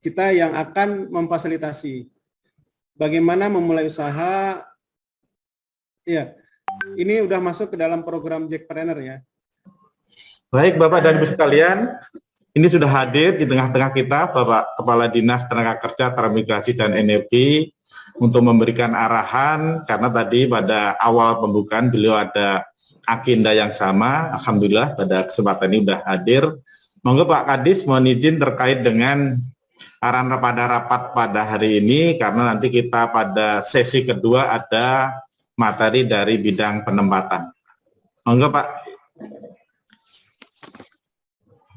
kita yang akan memfasilitasi bagaimana memulai usaha. Ya, ini udah masuk ke dalam program Jackpreneur ya. Baik Bapak dan Ibu sekalian, ini sudah hadir di tengah-tengah kita Bapak Kepala Dinas Tenaga Kerja, Transmigrasi dan Energi untuk memberikan arahan, karena tadi pada awal pembukaan beliau ada agenda yang sama. Alhamdulillah pada kesempatan ini sudah hadir. Monggo Pak Kadis mohon izin terkait dengan arahan pada rapat pada hari ini, karena nanti kita pada sesi kedua ada materi dari bidang penempatan. Monggo Pak.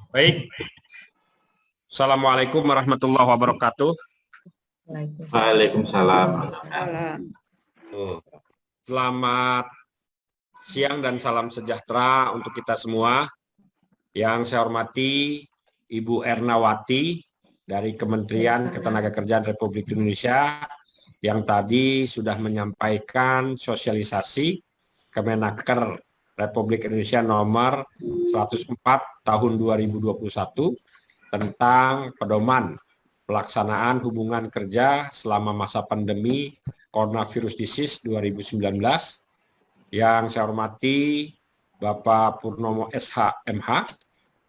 Baik. Assalamualaikum warahmatullahi wabarakatuh. Waalaikumsalam. Selamat siang dan salam sejahtera untuk kita semua. Yang saya hormati Ibu Ernawati dari Kementerian Ketenagakerjaan Republik Indonesia yang tadi sudah menyampaikan sosialisasi Kemenaker Republik Indonesia nomor 104 tahun 2021 tentang pedoman pelaksanaan hubungan kerja selama masa pandemi Coronavirus Disease 2019. Yang saya hormati Bapak Purnomo SH MH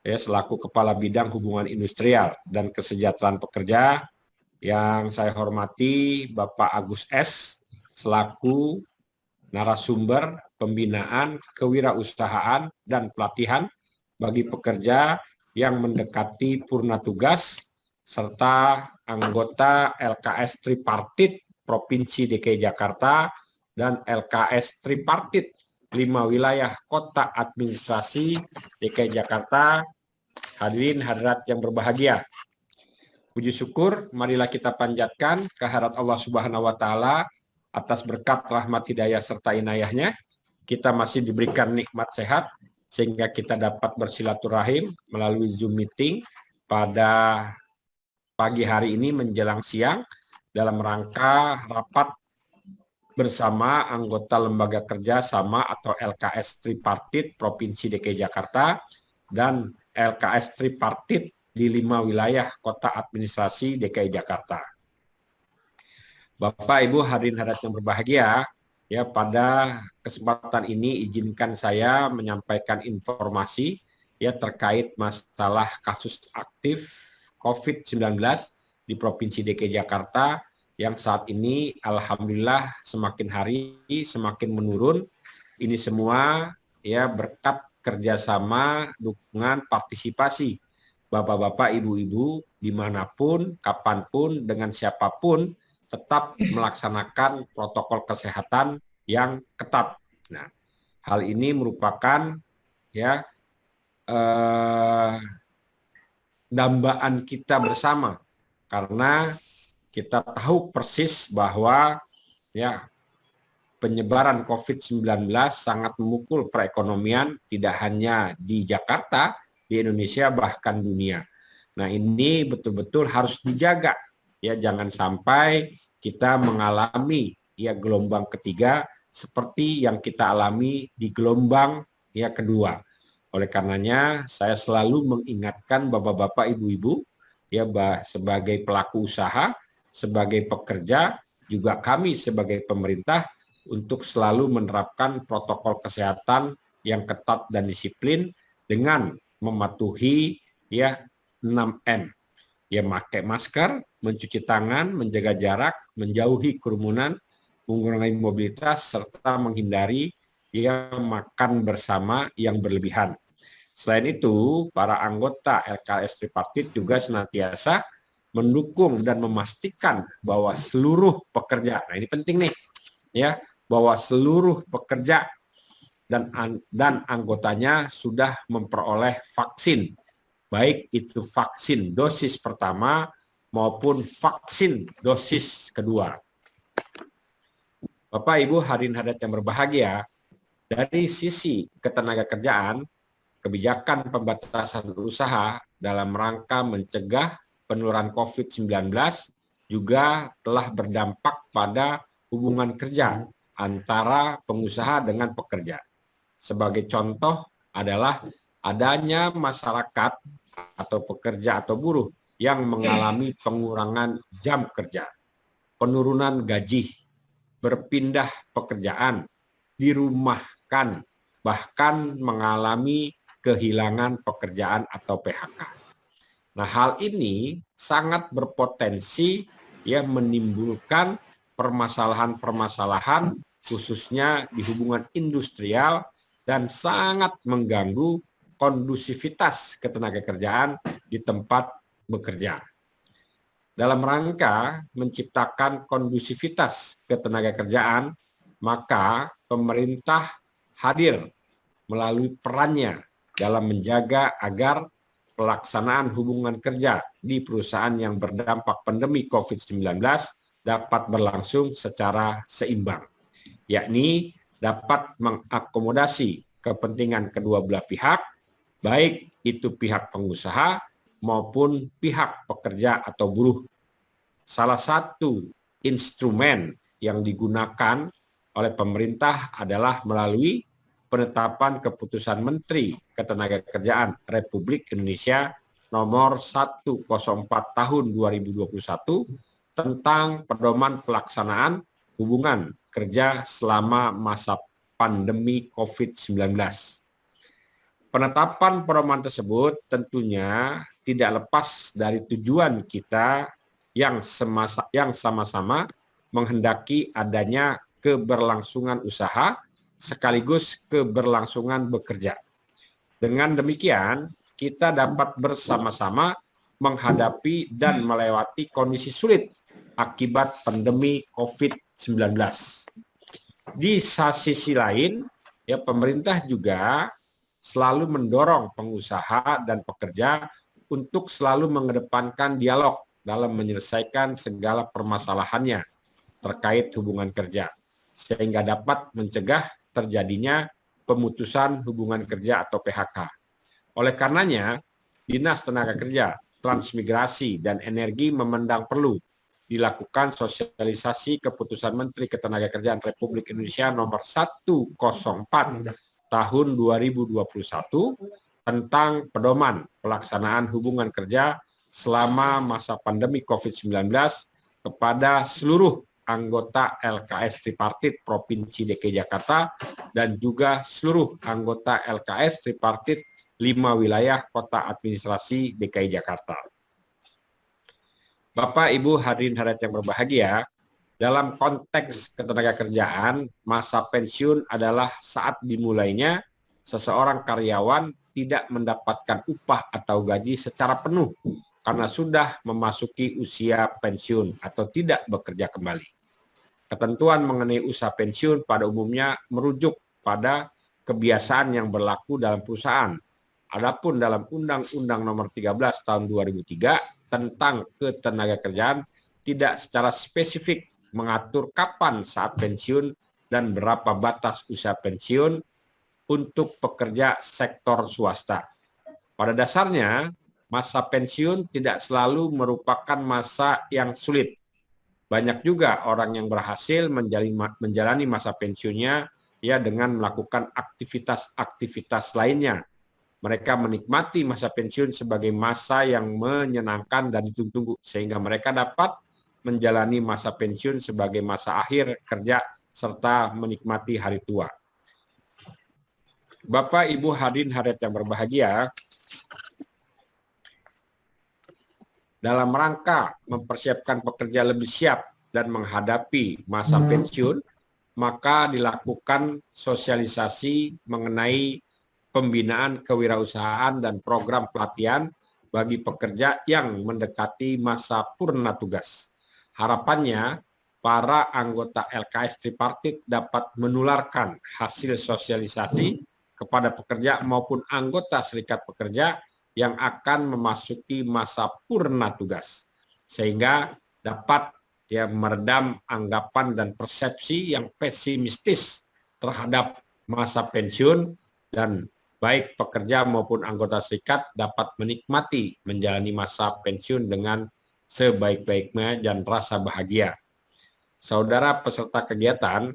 selaku Kepala Bidang Hubungan Industrial dan Kesejahteraan Pekerja. Yang saya hormati Bapak Agus S selaku narasumber pembinaan kewirausahaan dan pelatihan bagi pekerja yang mendekati purna tugas serta anggota LKS Tripartit Provinsi DKI Jakarta dan LKS Tripartit 5 wilayah kota administrasi DKI Jakarta. Hadirin hadirat yang berbahagia. Puji syukur marilah kita panjatkan kehadirat Allah Subhanahu wa taala atas berkat rahmat hidayah serta inayahnya. Kita masih diberikan nikmat sehat sehingga kita dapat bersilaturahim melalui Zoom meeting pada pagi hari ini menjelang siang dalam rangka rapat bersama anggota Lembaga Kerja Sama atau LKS Tripartit Provinsi DKI Jakarta dan LKS Tripartit di 5 wilayah kota administrasi DKI Jakarta. Bapak, Ibu, hadirin hadirat yang berbahagia, ya pada kesempatan ini izinkan saya menyampaikan informasi ya terkait masalah kasus aktif COVID-19 di Provinsi DKI Jakarta yang saat ini alhamdulillah semakin hari semakin menurun. Ini semua ya berkat kerjasama, dukungan, partisipasi Bapak-bapak, Ibu-ibu dimanapun, kapanpun, dengan siapapun tetap melaksanakan protokol kesehatan yang ketat. Nah, hal ini merupakan ya dambaan kita bersama karena kita tahu persis bahwa ya penyebaran COVID-19 sangat memukul perekonomian tidak hanya di Jakarta, di Indonesia bahkan dunia. Nah, ini betul-betul harus dijaga. Ya, jangan sampai kita mengalami ya gelombang ketiga seperti yang kita alami di gelombang ya kedua. Oleh karenanya saya selalu mengingatkan Bapak-bapak, Ibu-ibu ya sebagai pelaku usaha, sebagai pekerja, juga kami sebagai pemerintah untuk selalu menerapkan protokol kesehatan yang ketat dan disiplin dengan mematuhi ya 6M. Ya, pakai masker, mencuci tangan, menjaga jarak, menjauhi kerumunan, mengurangi mobilitas, serta menghindari yang makan bersama yang berlebihan. Selain itu, para anggota LKS Tripartit juga senantiasa mendukung dan memastikan bahwa seluruh pekerja, nah ini penting nih, ya, bahwa seluruh pekerja dan anggotanya sudah memperoleh vaksin. Baik itu vaksin dosis pertama maupun vaksin dosis kedua. Bapak, Ibu, hadirin hadirat yang berbahagia, dari sisi ketenagakerjaan, kebijakan pembatasan usaha dalam rangka mencegah penularan COVID-19 juga telah berdampak pada hubungan kerja antara pengusaha dengan pekerja. Sebagai contoh adalah adanya masyarakat atau pekerja atau buruh yang mengalami pengurangan jam kerja, penurunan gaji, berpindah pekerjaan, dirumahkan, bahkan mengalami kehilangan pekerjaan atau PHK. Nah, hal ini sangat berpotensi ya menimbulkan permasalahan-permasalahan khususnya di hubungan industrial dan sangat mengganggu kondusivitas ketenagakerjaan di tempat bekerja. Dalam rangka menciptakan kondusivitas ketenagakerjaan, maka pemerintah hadir melalui perannya dalam menjaga agar pelaksanaan hubungan kerja di perusahaan yang berdampak pandemi COVID-19 dapat berlangsung secara seimbang, yakni dapat mengakomodasi kepentingan kedua belah pihak, baik itu pihak pengusaha maupun pihak pekerja atau buruh. Salah satu instrumen yang digunakan oleh pemerintah adalah melalui penetapan keputusan Menteri Ketenagakerjaan Republik Indonesia nomor 104 tahun 2021 tentang pedoman pelaksanaan hubungan kerja selama masa pandemi COVID-19. Penetapan pedoman tersebut tentunya tidak lepas dari tujuan kita yang sama-sama menghendaki adanya keberlangsungan usaha sekaligus keberlangsungan bekerja. Dengan demikian, kita dapat bersama-sama menghadapi dan melewati kondisi sulit akibat pandemi COVID-19. Di sisi lain, ya pemerintah juga selalu mendorong pengusaha dan pekerja untuk selalu mengedepankan dialog dalam menyelesaikan segala permasalahannya terkait hubungan kerja, sehingga dapat mencegah terjadinya pemutusan hubungan kerja atau PHK. Oleh karenanya, Dinas Tenaga Kerja, Transmigrasi, dan Energi memandang perlu dilakukan sosialisasi keputusan Menteri Ketenagakerjaan Republik Indonesia nomor 104 tahun 2021 tentang pedoman pelaksanaan hubungan kerja selama masa pandemi COVID-19 kepada seluruh anggota LKS Tripartit Provinsi DKI Jakarta dan juga seluruh anggota LKS Tripartit 5 wilayah kota administrasi DKI Jakarta. Bapak, Ibu, hadirin hadirat yang berbahagia, dalam konteks ketenagakerjaan, masa pensiun adalah saat dimulainya seseorang karyawan tidak mendapatkan upah atau gaji secara penuh karena sudah memasuki usia pensiun atau tidak bekerja kembali. Ketentuan mengenai usaha pensiun pada umumnya merujuk pada kebiasaan yang berlaku dalam perusahaan. Adapun dalam Undang-Undang Nomor 13 Tahun 2003 tentang Ketenagakerjaan tidak secara spesifik mengatur kapan saat pensiun dan berapa batas usia pensiun untuk pekerja sektor swasta. Pada dasarnya, masa pensiun tidak selalu merupakan masa yang sulit. Banyak juga orang yang berhasil menjalani masa pensiunnya ya dengan melakukan aktivitas-aktivitas lainnya. Mereka menikmati masa pensiun sebagai masa yang menyenangkan dan ditunggu sehingga mereka dapat menjalani masa pensiun sebagai masa akhir kerja serta menikmati hari tua. Bapak, Ibu, hadirin hadirat yang berbahagia, dalam rangka mempersiapkan pekerja lebih siap dan menghadapi masa pensiun, maka dilakukan sosialisasi mengenai pembinaan kewirausahaan dan program pelatihan bagi pekerja yang mendekati masa purna tugas. Harapannya, para anggota LKS Tripartit dapat menularkan hasil sosialisasi kepada pekerja maupun anggota serikat pekerja yang akan memasuki masa purna tugas, sehingga dapat meredam anggapan dan persepsi yang pesimistis terhadap masa pensiun, dan baik pekerja maupun anggota serikat dapat menikmati menjalani masa pensiun dengan sebaik-baiknya dan rasa bahagia. Saudara peserta kegiatan,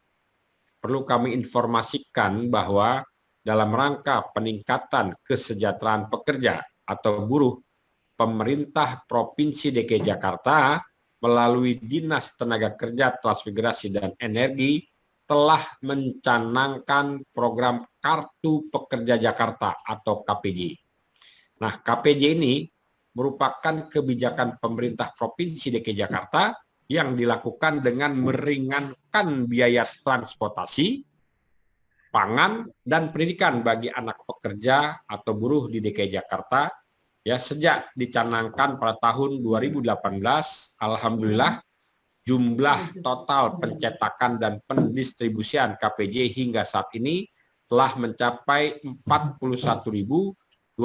perlu kami informasikan bahwa dalam rangka peningkatan kesejahteraan pekerja atau buruh, pemerintah Provinsi DKI Jakarta melalui Dinas Tenaga Kerja, Transmigrasi, dan Energi telah mencanangkan program Kartu Pekerja Jakarta atau KPJ. Nah, KPJ ini merupakan kebijakan pemerintah Provinsi DKI Jakarta yang dilakukan dengan meringankan biaya transportasi, pangan, dan pendidikan bagi anak pekerja atau buruh di DKI Jakarta. Ya, sejak dicanangkan pada tahun 2018, alhamdulillah jumlah total pencetakan dan pendistribusian KPJ hingga saat ini telah mencapai 41.284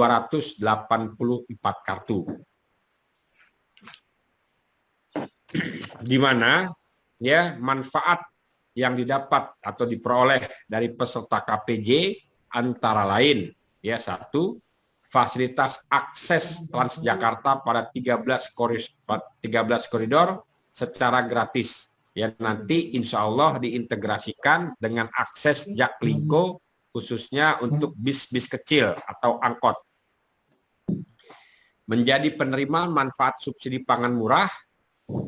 kartu. Di mana ya manfaat yang didapat atau diperoleh dari peserta KPJ antara lain ya, satu, fasilitas akses Transjakarta pada 13 koridor secara gratis. Ya, nanti insya Allah diintegrasikan dengan akses Jaklingko khususnya untuk bis-bis kecil atau angkot. Menjadi penerima manfaat subsidi pangan murah.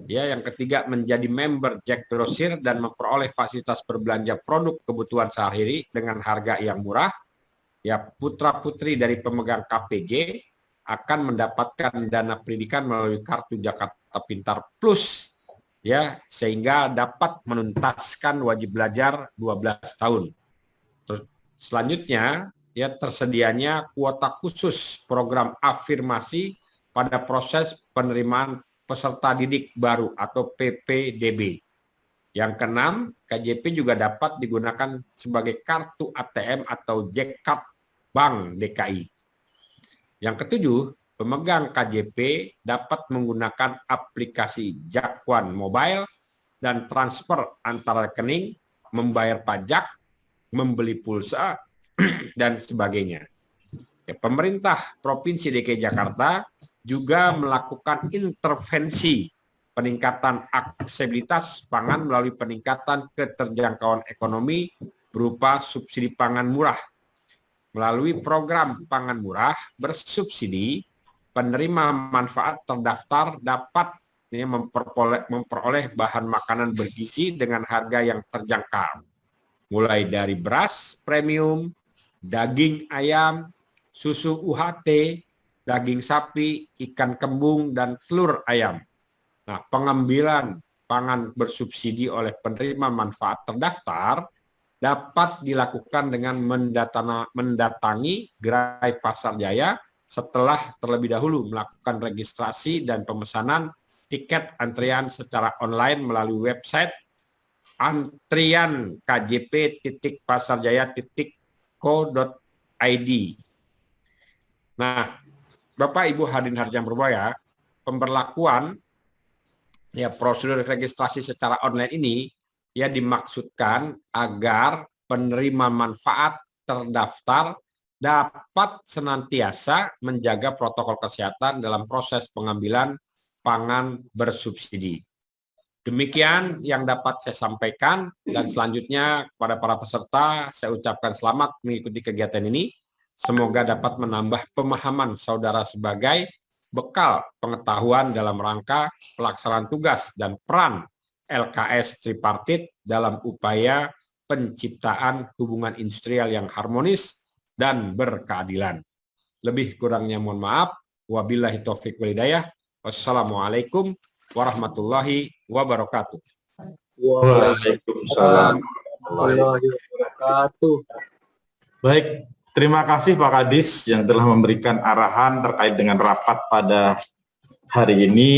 Ya, yang ketiga, menjadi member Jack Grosir dan memperoleh fasilitas berbelanja produk kebutuhan sehari-hari dengan harga yang murah. Ya, putra-putri dari pemegang KPJ akan mendapatkan dana pendidikan melalui kartu Jakarta Pintar Plus, ya, sehingga dapat menuntaskan wajib belajar 12 tahun. Selanjutnya, ya, tersedianya kuota khusus program afirmasi pada proses penerimaan peserta didik baru atau PPDB. Yang keenam, KJP juga dapat digunakan sebagai kartu ATM atau Jackcard Bank DKI. Yang ketujuh, pemegang KJP dapat menggunakan aplikasi Jakwan Mobile dan transfer antar rekening, membayar pajak, membeli pulsa, dan sebagainya. Ya, pemerintah Provinsi DKI Jakarta juga melakukan intervensi peningkatan aksesibilitas pangan melalui peningkatan keterjangkauan ekonomi berupa subsidi pangan murah. Melalui program pangan murah bersubsidi, penerima manfaat terdaftar dapat memperoleh bahan makanan bergizi dengan harga yang terjangkau. Mulai dari beras premium, daging ayam, susu UHT, daging sapi, ikan kembung, dan telur ayam. Nah, pengambilan pangan bersubsidi oleh penerima manfaat terdaftar dapat dilakukan dengan mendatangi gerai Pasar Jaya setelah terlebih dahulu melakukan registrasi dan pemesanan tiket antrian secara online melalui website antrian.kjp.pasarjaya.co.id. Nah, Bapak Ibu hadirin yang berbahagia, pemberlakuan ya prosedur registrasi secara online ini ya dimaksudkan agar penerima manfaat terdaftar dapat senantiasa menjaga protokol kesehatan dalam proses pengambilan pangan bersubsidi. Demikian yang dapat saya sampaikan, dan selanjutnya kepada para peserta saya ucapkan selamat mengikuti kegiatan ini. Semoga dapat menambah pemahaman saudara sebagai bekal pengetahuan dalam rangka pelaksanaan tugas dan peran LKS tripartit dalam upaya penciptaan hubungan industrial yang harmonis dan berkeadilan. Lebih kurangnya mohon maaf. Wabillahi taufiq wal hidayah. Wassalamualaikum warahmatullahi wabarakatuh. Waalaikumsalam warahmatullahi wabarakatuh. Baik, terima kasih Pak Kadis yang telah memberikan arahan terkait dengan rapat pada hari ini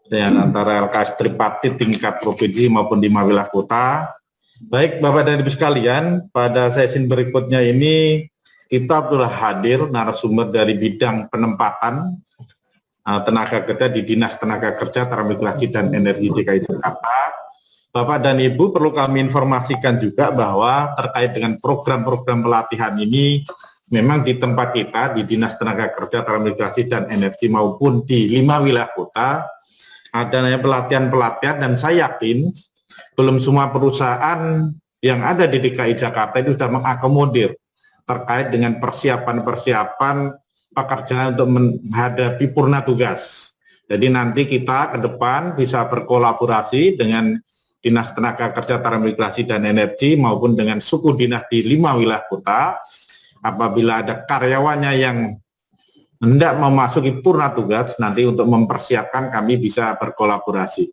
dengan antara LKS tripartit tingkat provinsi maupun di 5 wilayah kota. Baik Bapak dan Ibu sekalian, pada sesi berikutnya ini kita telah hadir narasumber dari bidang penempatan tenaga kerja di Dinas Tenaga Kerja, Transmigrasi, dan Energi DKI Jakarta. Bapak dan Ibu, perlu kami informasikan juga bahwa terkait dengan program-program pelatihan ini memang di tempat kita di Dinas Tenaga Kerja, Transmigrasi, dan Energi maupun di 5 wilayah kota adanya pelatihan-pelatihan, dan saya yakin belum semua perusahaan yang ada di DKI Jakarta itu sudah mengakomodir terkait dengan persiapan-persiapan pekerjaan untuk menghadapi purna tugas. Jadi nanti kita ke depan bisa berkolaborasi dengan Dinas Tenaga Kerja, Transmigrasi dan Energi maupun dengan suku dinas di 5 wilayah kota. Apabila ada karyawannya yang hendak memasuki purna tugas, nanti untuk mempersiapkan kami bisa berkolaborasi.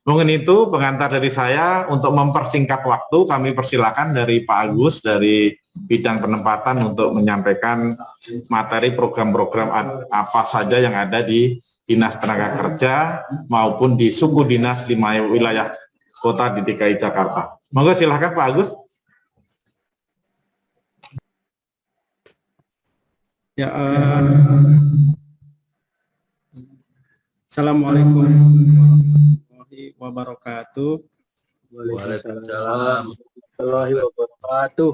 Mungkin itu pengantar dari saya. Untuk mempersingkat waktu, kami persilakan dari Pak Agus dari bidang penempatan untuk menyampaikan materi program-program apa saja yang ada di Dinas Tenaga Kerja maupun di suku dinas 5 wilayah kota di DKI Jakarta. Monggo silakan Pak Agus. Ya, Assalamualaikum warahmatullahi wabarakatuh. Waalaikumsalam warahmatullahi wabarakatuh.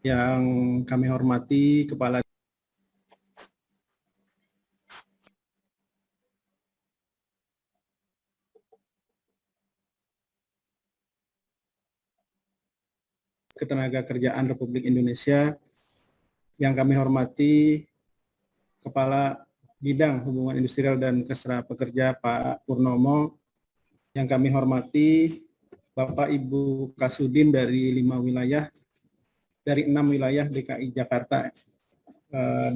Yang kami hormati Kepala Ketenagakerjaan Republik Indonesia, yang kami hormati Kepala Bidang Hubungan Industrial dan Kesra Pekerja Pak Purnomo, yang kami hormati Bapak Ibu Kasudin dari 5 wilayah, dari 6 wilayah DKI Jakarta,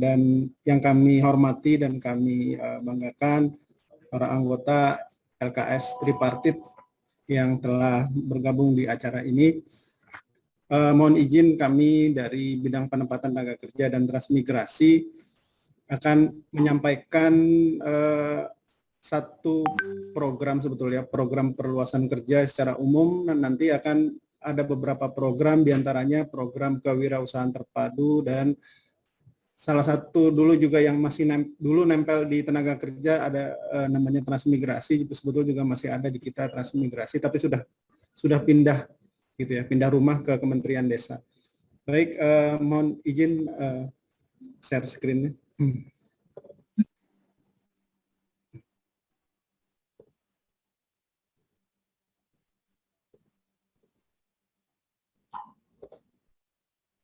dan yang kami hormati dan kami banggakan para anggota LKS Tripartit yang telah bergabung di acara ini. Mohon izin kami dari bidang penempatan tenaga kerja dan transmigrasi akan menyampaikan satu program sebetulnya, program perluasan kerja secara umum, dan nanti akan ada beberapa program, diantaranya program kewirausahaan terpadu, dan salah satu dulu juga yang masih dulu nempel di tenaga kerja ada namanya transmigrasi, sebetulnya juga masih ada di kita transmigrasi, tapi sudah pindah gitu ya, pindah rumah ke Kementerian Desa. Baik, mohon izin share screen-nya.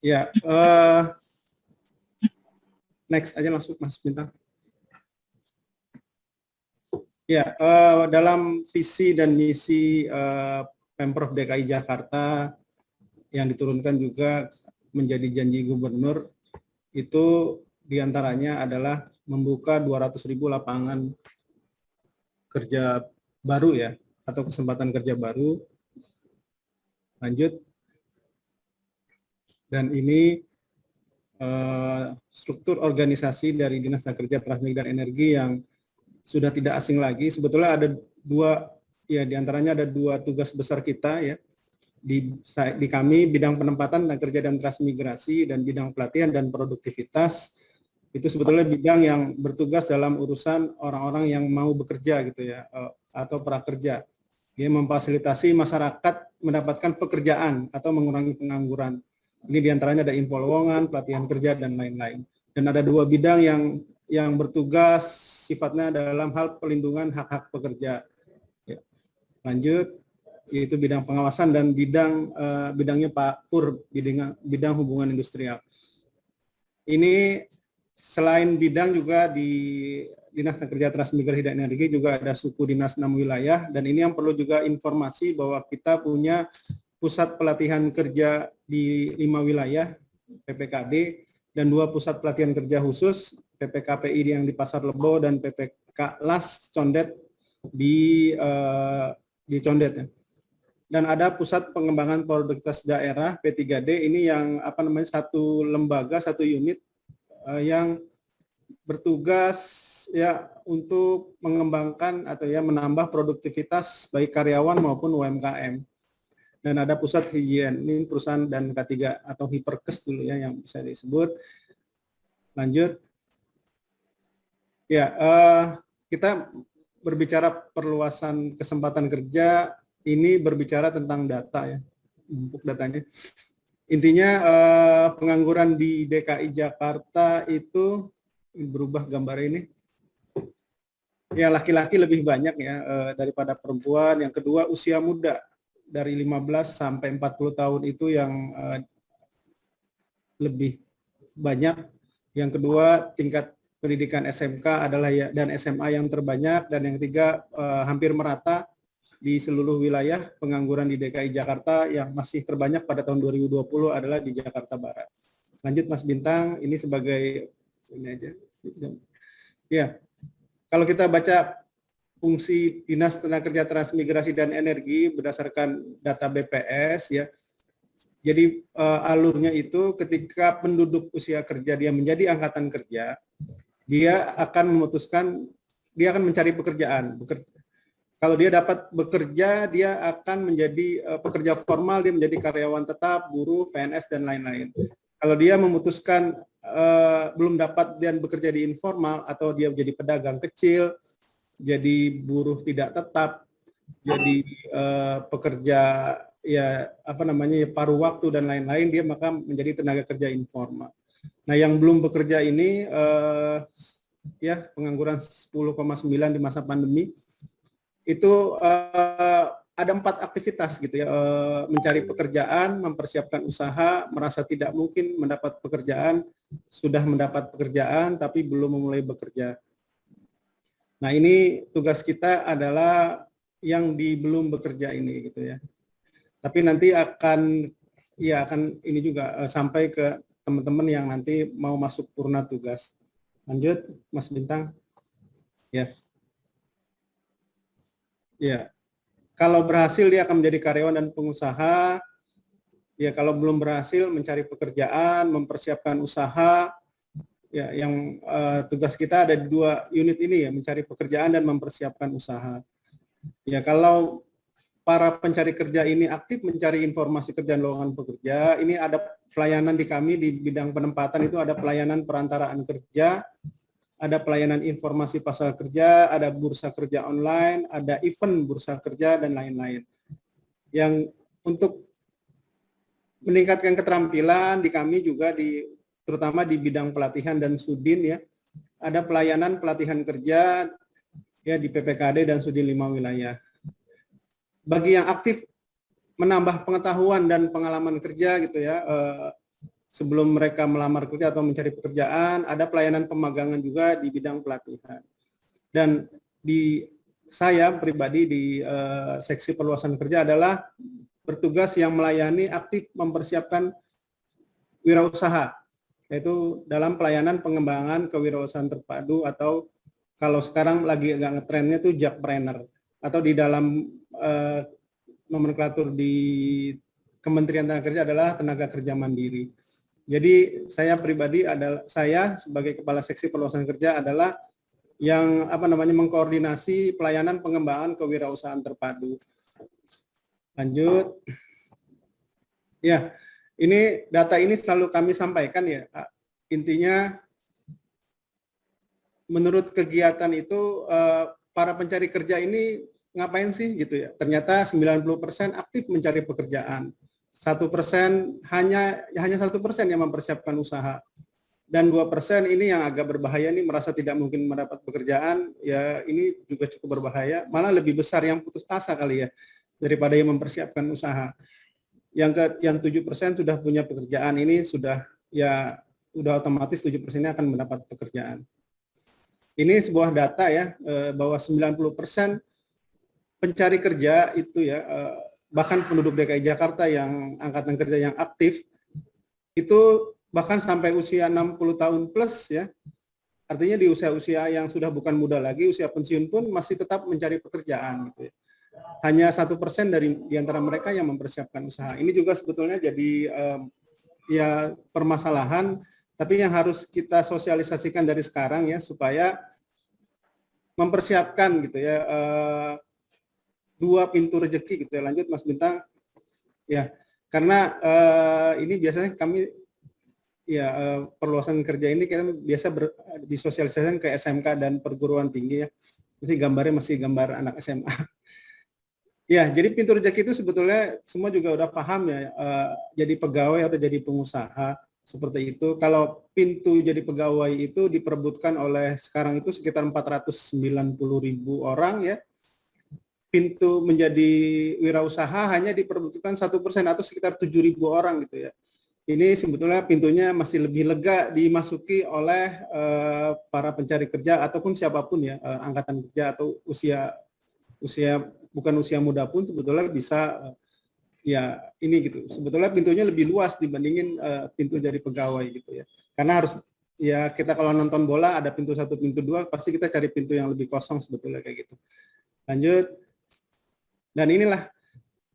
Ya, next aja langsung Mas Bintang. Ya, dalam visi dan misi Pemprov DKI Jakarta yang diturunkan juga menjadi janji gubernur, itu diantaranya adalah membuka 200.000 lapangan kerja baru ya, atau kesempatan kerja baru. Lanjut. Dan ini struktur organisasi dari Dinas Tenaga Kerja, Transmigrasi dan Energi yang sudah tidak asing lagi. Sebetulnya ada dua, ya diantaranya ada 2 tugas besar kita ya. Di kami bidang penempatan tenaga kerja dan transmigrasi dan bidang pelatihan dan produktivitas itu sebetulnya bidang yang bertugas dalam urusan orang-orang yang mau bekerja gitu ya, atau prakerja. Dia memfasilitasi masyarakat mendapatkan pekerjaan atau mengurangi pengangguran. Ini diantaranya ada info lowongan, pelatihan kerja dan lain-lain. Dan ada 2 bidang yang bertugas sifatnya dalam hal pelindungan hak-hak pekerja. Ya. Lanjut, yaitu bidang pengawasan dan bidangnya Pak Pur, bidang hubungan industrial. Ini selain bidang juga di Dinas Tenaga Kerja, Transmigrasi dan Energi juga ada suku dinas 6 wilayah, dan ini yang perlu juga informasi bahwa kita punya pusat pelatihan kerja di 5 wilayah PPKD dan 2 pusat pelatihan kerja khusus, PPKPI yang di Pasar Lebo dan PPK Las Condet di Condet ya. Dan ada pusat pengembangan produktivitas daerah P3D, ini yang satu lembaga, satu unit yang bertugas ya untuk mengembangkan atau ya menambah produktivitas baik karyawan maupun UMKM. Dan ada pusat higien, ini perusahaan dan K3 atau hiperkes dulu ya yang bisa disebut. Lanjut. Ya, kita berbicara perluasan kesempatan kerja, ini berbicara tentang data ya, untuk datanya. Intinya pengangguran di DKI Jakarta itu berubah gambar ini. Ya, laki-laki lebih banyak ya daripada perempuan. Yang kedua, usia muda dari 15 sampai 40 tahun itu yang lebih banyak. Yang kedua, tingkat pendidikan SMK adalah ya, dan SMA yang terbanyak, dan yang ketiga hampir merata di seluruh wilayah. Pengangguran di DKI Jakarta yang masih terbanyak pada tahun 2020 adalah di Jakarta Barat. Lanjut Mas Bintang, ini sebagai ini aja. Ya, kalau kita baca fungsi Dinas Tenaga Kerja Transmigrasi dan Energi berdasarkan data BPS ya. Jadi alurnya itu ketika penduduk usia kerja dia menjadi angkatan kerja, dia akan memutuskan, dia akan mencari pekerjaan. Kalau dia dapat bekerja, dia akan menjadi pekerja formal, dia menjadi karyawan tetap, buruh, PNS, dan lain-lain. Kalau dia memutuskan belum dapat dan bekerja di informal, atau dia menjadi pedagang kecil, jadi buruh tidak tetap, jadi pekerja ya apa namanya ya paruh waktu dan lain-lain, dia maka menjadi tenaga kerja informal. Nah, yang belum bekerja ini ya pengangguran 10,9 di masa pandemi itu ada 4 aktivitas gitu ya, mencari pekerjaan, mempersiapkan usaha, merasa tidak mungkin mendapat pekerjaan, sudah mendapat pekerjaan tapi belum memulai bekerja. Nah, ini tugas kita adalah yang di belum bekerja ini gitu ya. Tapi nanti akan ini juga sampai ke teman-teman yang nanti mau masuk purna tugas. Lanjut, Mas Bintang. Ya. Ya. Kalau berhasil dia akan menjadi karyawan dan pengusaha. Ya, kalau belum berhasil mencari pekerjaan, mempersiapkan usaha. Ya, yang tugas kita ada di 2 unit ini ya, mencari pekerjaan dan mempersiapkan usaha. Ya, kalau para pencari kerja ini aktif mencari informasi kerja dan lowongan pekerja, ini ada pelayanan di kami di bidang penempatan, itu ada pelayanan perantaraan kerja, ada pelayanan informasi pasar kerja, ada bursa kerja online, ada event bursa kerja, dan lain-lain. Yang untuk meningkatkan keterampilan di kami juga terutama di bidang pelatihan dan Sudin ya, ada pelayanan pelatihan kerja ya di PPKD dan Sudin 5 wilayah. Bagi yang aktif menambah pengetahuan dan pengalaman kerja gitu ya, sebelum mereka melamar kerja atau mencari pekerjaan, ada pelayanan pemagangan juga di bidang pelatihan. Dan saya pribadi di seksi perluasan kerja adalah bertugas yang melayani aktif mempersiapkan wirausaha, yaitu dalam pelayanan pengembangan kewirausahaan terpadu, atau kalau sekarang lagi agak ngetrennya itu jakpreneur, atau di dalam nomenklatur di Kementerian Tenaga Kerja adalah tenaga kerja mandiri. Jadi saya pribadi saya sebagai kepala seksi perluasan kerja adalah yang mengkoordinasi pelayanan pengembangan kewirausahaan terpadu. Lanjut. Ya, ini data ini selalu kami sampaikan ya. Intinya menurut kegiatan itu para pencari kerja ini ngapain sih gitu ya. Ternyata 90% aktif mencari pekerjaan. 1% hanya 1% yang mempersiapkan usaha. Dan 2% ini yang agak berbahaya nih, merasa tidak mungkin mendapat pekerjaan, ya ini juga cukup berbahaya. Malah lebih besar yang putus asa kali ya daripada yang mempersiapkan usaha. Yang 7% sudah punya pekerjaan, ini sudah otomatis 7% ini akan mendapat pekerjaan. Ini sebuah data ya, bahwa 90% pencari kerja itu ya, bahkan penduduk DKI Jakarta yang angkatan kerja yang aktif, itu bahkan sampai usia 60 tahun plus ya, artinya di usia-usia yang sudah bukan muda lagi, usia pensiun pun masih tetap mencari pekerjaan gitu ya. Hanya 1% di antara mereka yang mempersiapkan usaha. Ini juga sebetulnya jadi ya permasalahan, tapi yang harus kita sosialisasikan dari sekarang ya, supaya mempersiapkan gitu ya, 2 pintu rezeki gitu ya. Lanjut Mas Bintang. Ya, karena ini biasanya kami ya perluasan kerja ini kita biasa disosialisasikan ke SMK dan perguruan tinggi ya. Gambarnya masih gambar anak SMA. Ya, jadi pintu rezeki itu sebetulnya semua juga udah paham ya, jadi pegawai atau jadi pengusaha seperti itu. Kalau pintu jadi pegawai itu diperebutkan oleh sekarang itu sekitar 490.000 orang ya. Pintu menjadi wirausaha hanya diperebutkan 1% atau sekitar 7.000 orang gitu ya. ini sebetulnya pintunya masih lebih lega dimasuki oleh para pencari kerja ataupun siapapun ya, angkatan kerja atau usia bukan usia muda pun sebetulnya bisa ya ini gitu. Sebetulnya pintunya lebih luas dibandingin pintu jadi pegawai gitu ya. Karena harus ya kita kalau nonton bola ada pintu 1, pintu 2, pasti kita cari pintu yang lebih kosong sebetulnya kayak gitu. Lanjut. Dan inilah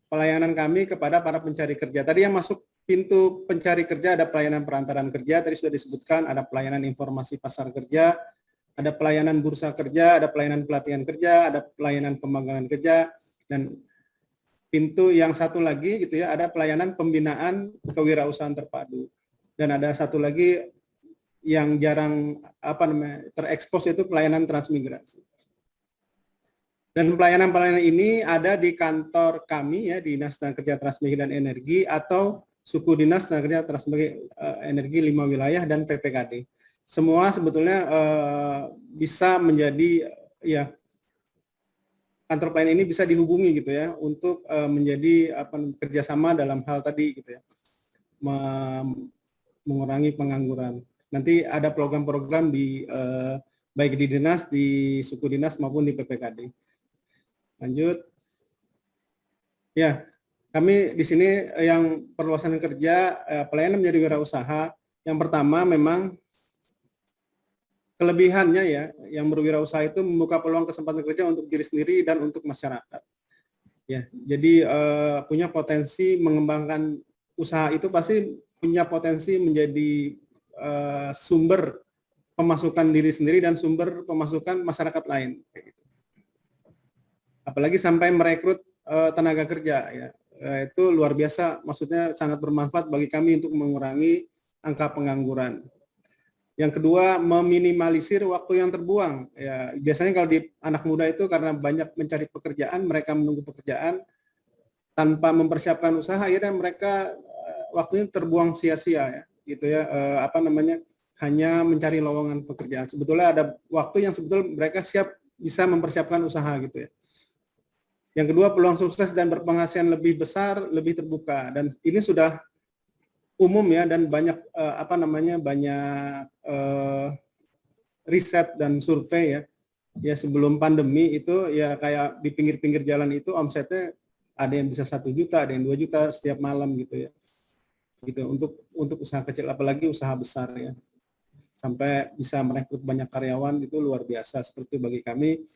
pelayanan kami kepada para pencari kerja. Tadi yang masuk pintu pencari kerja ada pelayanan perantaran kerja, tadi sudah disebutkan, ada pelayanan informasi pasar kerja, ada pelayanan bursa kerja, ada pelayanan pelatihan kerja, ada pelayanan pemagangan kerja, dan pintu yang satu lagi gitu ya, ada pelayanan pembinaan kewirausahaan terpadu. Dan ada satu lagi yang jarang terekspos itu pelayanan transmigrasi. Dan pelayanan-pelayanan ini ada di kantor kami ya, di Dinas Tenaga Kerja Transmigrasi dan Energi atau Suku Dinas Tenaga Kerja Transmigrasi Energi 5 wilayah dan PPKD. Semua sebetulnya bisa menjadi ya kantor pelayanan ini bisa dihubungi gitu ya untuk menjadi kerjasama dalam hal tadi gitu ya, mengurangi pengangguran. Nanti ada program-program di baik di dinas, di suku dinas maupun di PPKD. Lanjut. Ya, kami di sini yang perluasan kerja pelayanan menjadi wirausaha. Yang pertama memang kelebihannya ya, yang berwirausaha itu membuka peluang kesempatan kerja untuk diri sendiri dan untuk masyarakat. Ya, jadi punya potensi mengembangkan usaha itu pasti punya potensi menjadi sumber pemasukan diri sendiri dan sumber pemasukan masyarakat lain. Apalagi sampai merekrut tenaga kerja ya, itu luar biasa, maksudnya sangat bermanfaat bagi kami untuk mengurangi angka pengangguran. Yang kedua, meminimalisir waktu yang terbuang. Ya, biasanya kalau di anak muda itu karena banyak mencari pekerjaan, mereka menunggu pekerjaan tanpa mempersiapkan usaha, ya dan mereka waktunya terbuang sia-sia ya, gitu ya, hanya mencari lowongan pekerjaan. Sebetulnya ada waktu yang sebetulnya mereka siap bisa mempersiapkan usaha gitu ya. Yang kedua, peluang sukses dan berpenghasilan lebih besar, lebih terbuka, dan ini sudah umum ya, dan banyak banyak riset dan survei ya. Ya sebelum pandemi itu ya kayak di pinggir-pinggir jalan itu omsetnya ada yang bisa 1 juta, ada yang 2 juta setiap malam gitu ya. Gitu untuk usaha kecil, apalagi usaha besar ya. Sampai bisa merekrut banyak karyawan itu luar biasa seperti bagi kami.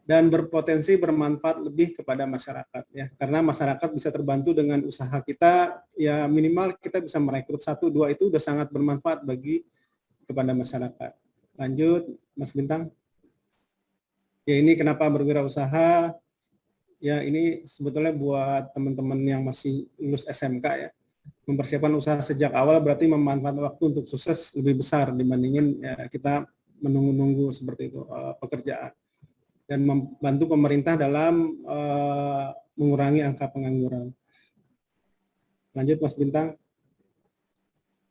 Dan berpotensi bermanfaat lebih kepada masyarakat ya, karena masyarakat bisa terbantu dengan usaha kita ya, minimal kita bisa merekrut 1, 2 itu udah sangat bermanfaat bagi kepada masyarakat. Lanjut Mas Bintang. Ya ini kenapa berwirausaha ya, ini sebetulnya buat teman-teman yang masih lulus SMK ya, mempersiapkan usaha sejak awal berarti memanfaatkan waktu untuk sukses lebih besar dibandingin ya, kita menunggu-nunggu seperti itu pekerjaan. Dan membantu pemerintah dalam mengurangi angka pengangguran. Lanjut Mas Bintang.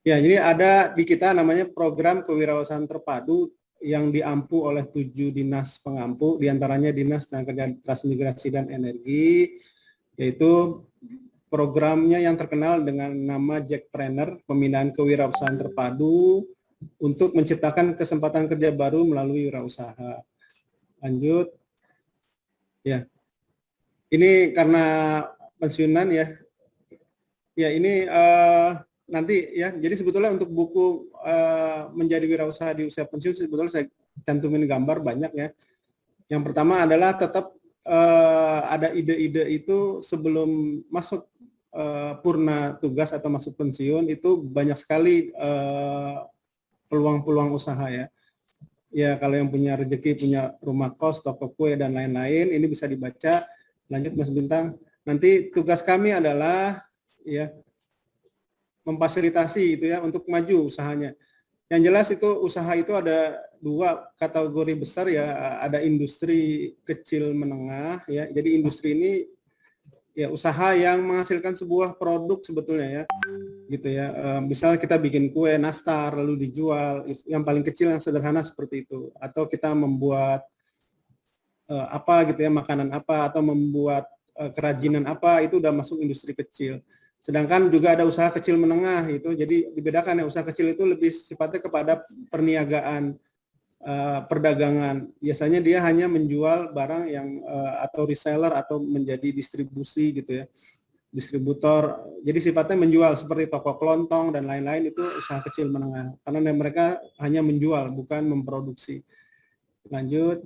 Ya, jadi ada di kita namanya program kewirausahaan terpadu yang diampu oleh 7 dinas pengampu, diantaranya Dinas Tenaga Kerja Transmigrasi dan Energi, yaitu programnya yang terkenal dengan nama Jackpreneur, pembinaan kewirausahaan terpadu untuk menciptakan kesempatan kerja baru melalui wirausaha. Lanjut. Ya. Ini karena pensiunan ya. Ya, ini nanti ya. Jadi sebetulnya untuk buku menjadi wirausaha di usia pensiun sebetulnya saya cantumin gambar banyak ya. Yang pertama adalah tetap ada ide-ide itu sebelum masuk purna tugas atau masuk pensiun, itu banyak sekali peluang-peluang usaha ya. Ya, kalau yang punya rezeki, punya rumah kos, toko kue, dan lain-lain, ini bisa dibaca. Lanjut Mas Bintang. Nanti tugas kami adalah ya memfasilitasi itu ya untuk maju usahanya. Yang jelas itu usaha itu ada 2 kategori besar ya, ada industri kecil menengah ya. Jadi industri ini ya usaha yang menghasilkan sebuah produk sebetulnya ya, gitu ya. Misal kita bikin kue nastar lalu dijual, yang paling kecil yang sederhana seperti itu. Atau kita membuat apa gitu ya, makanan apa, atau membuat kerajinan apa, itu udah masuk industri kecil. Sedangkan juga ada usaha kecil menengah itu, jadi dibedakan ya, usaha kecil itu lebih sifatnya kepada perniagaan, perdagangan. Biasanya dia hanya menjual barang yang atau reseller atau menjadi distribusi gitu ya, distributor. Jadi sifatnya menjual seperti toko kelontong dan lain-lain, itu usaha kecil menengah. Karena mereka hanya menjual, bukan memproduksi. Lanjut.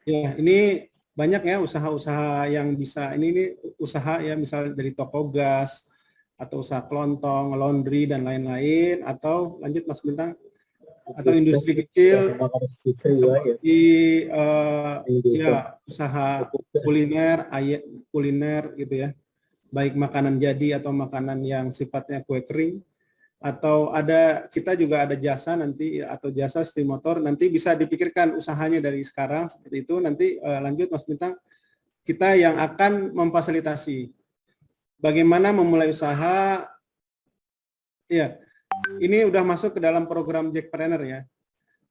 Ya, ini banyak ya usaha-usaha yang bisa, ini usaha ya, misalnya dari toko gas atau usaha kelontong, laundry dan lain-lain, atau lanjut Mas Bintang, atau industri kecil seperti ya usaha kuliner gitu ya, baik makanan jadi atau makanan yang sifatnya kue kering, atau kita juga ada jasa nanti, atau jasa steam motor, nanti bisa dipikirkan usahanya dari sekarang seperti itu. Nanti lanjut Mas Bintang, kita yang akan memfasilitasi bagaimana memulai usaha. Ya, ini udah masuk ke dalam program Jackpreneur ya.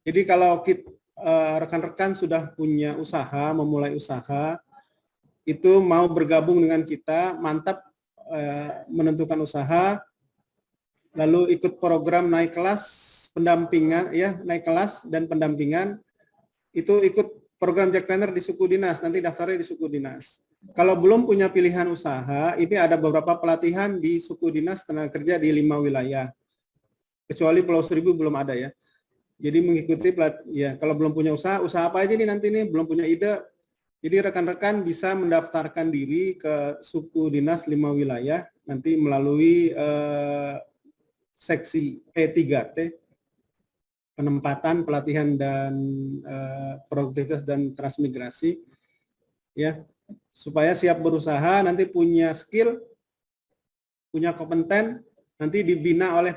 Jadi kalau rekan-rekan sudah punya usaha, memulai usaha, itu mau bergabung dengan kita, mantap, menentukan usaha, lalu ikut program naik kelas pendampingan ya, naik kelas dan pendampingan, itu ikut program Jackpreneur di suku dinas, nanti daftarnya di suku dinas. Kalau belum punya pilihan usaha, ini ada beberapa pelatihan di suku dinas tenaga kerja di 5 wilayah, kecuali Pulau Seribu belum ada ya. Jadi mengikuti ya, kalau belum punya usaha apa aja nih nanti nih, belum punya ide, jadi rekan-rekan bisa mendaftarkan diri ke suku dinas 5 wilayah nanti melalui seksi P3T, penempatan, pelatihan dan produktivitas dan transmigrasi ya, supaya siap berusaha, nanti punya skill, punya kompeten, nanti dibina oleh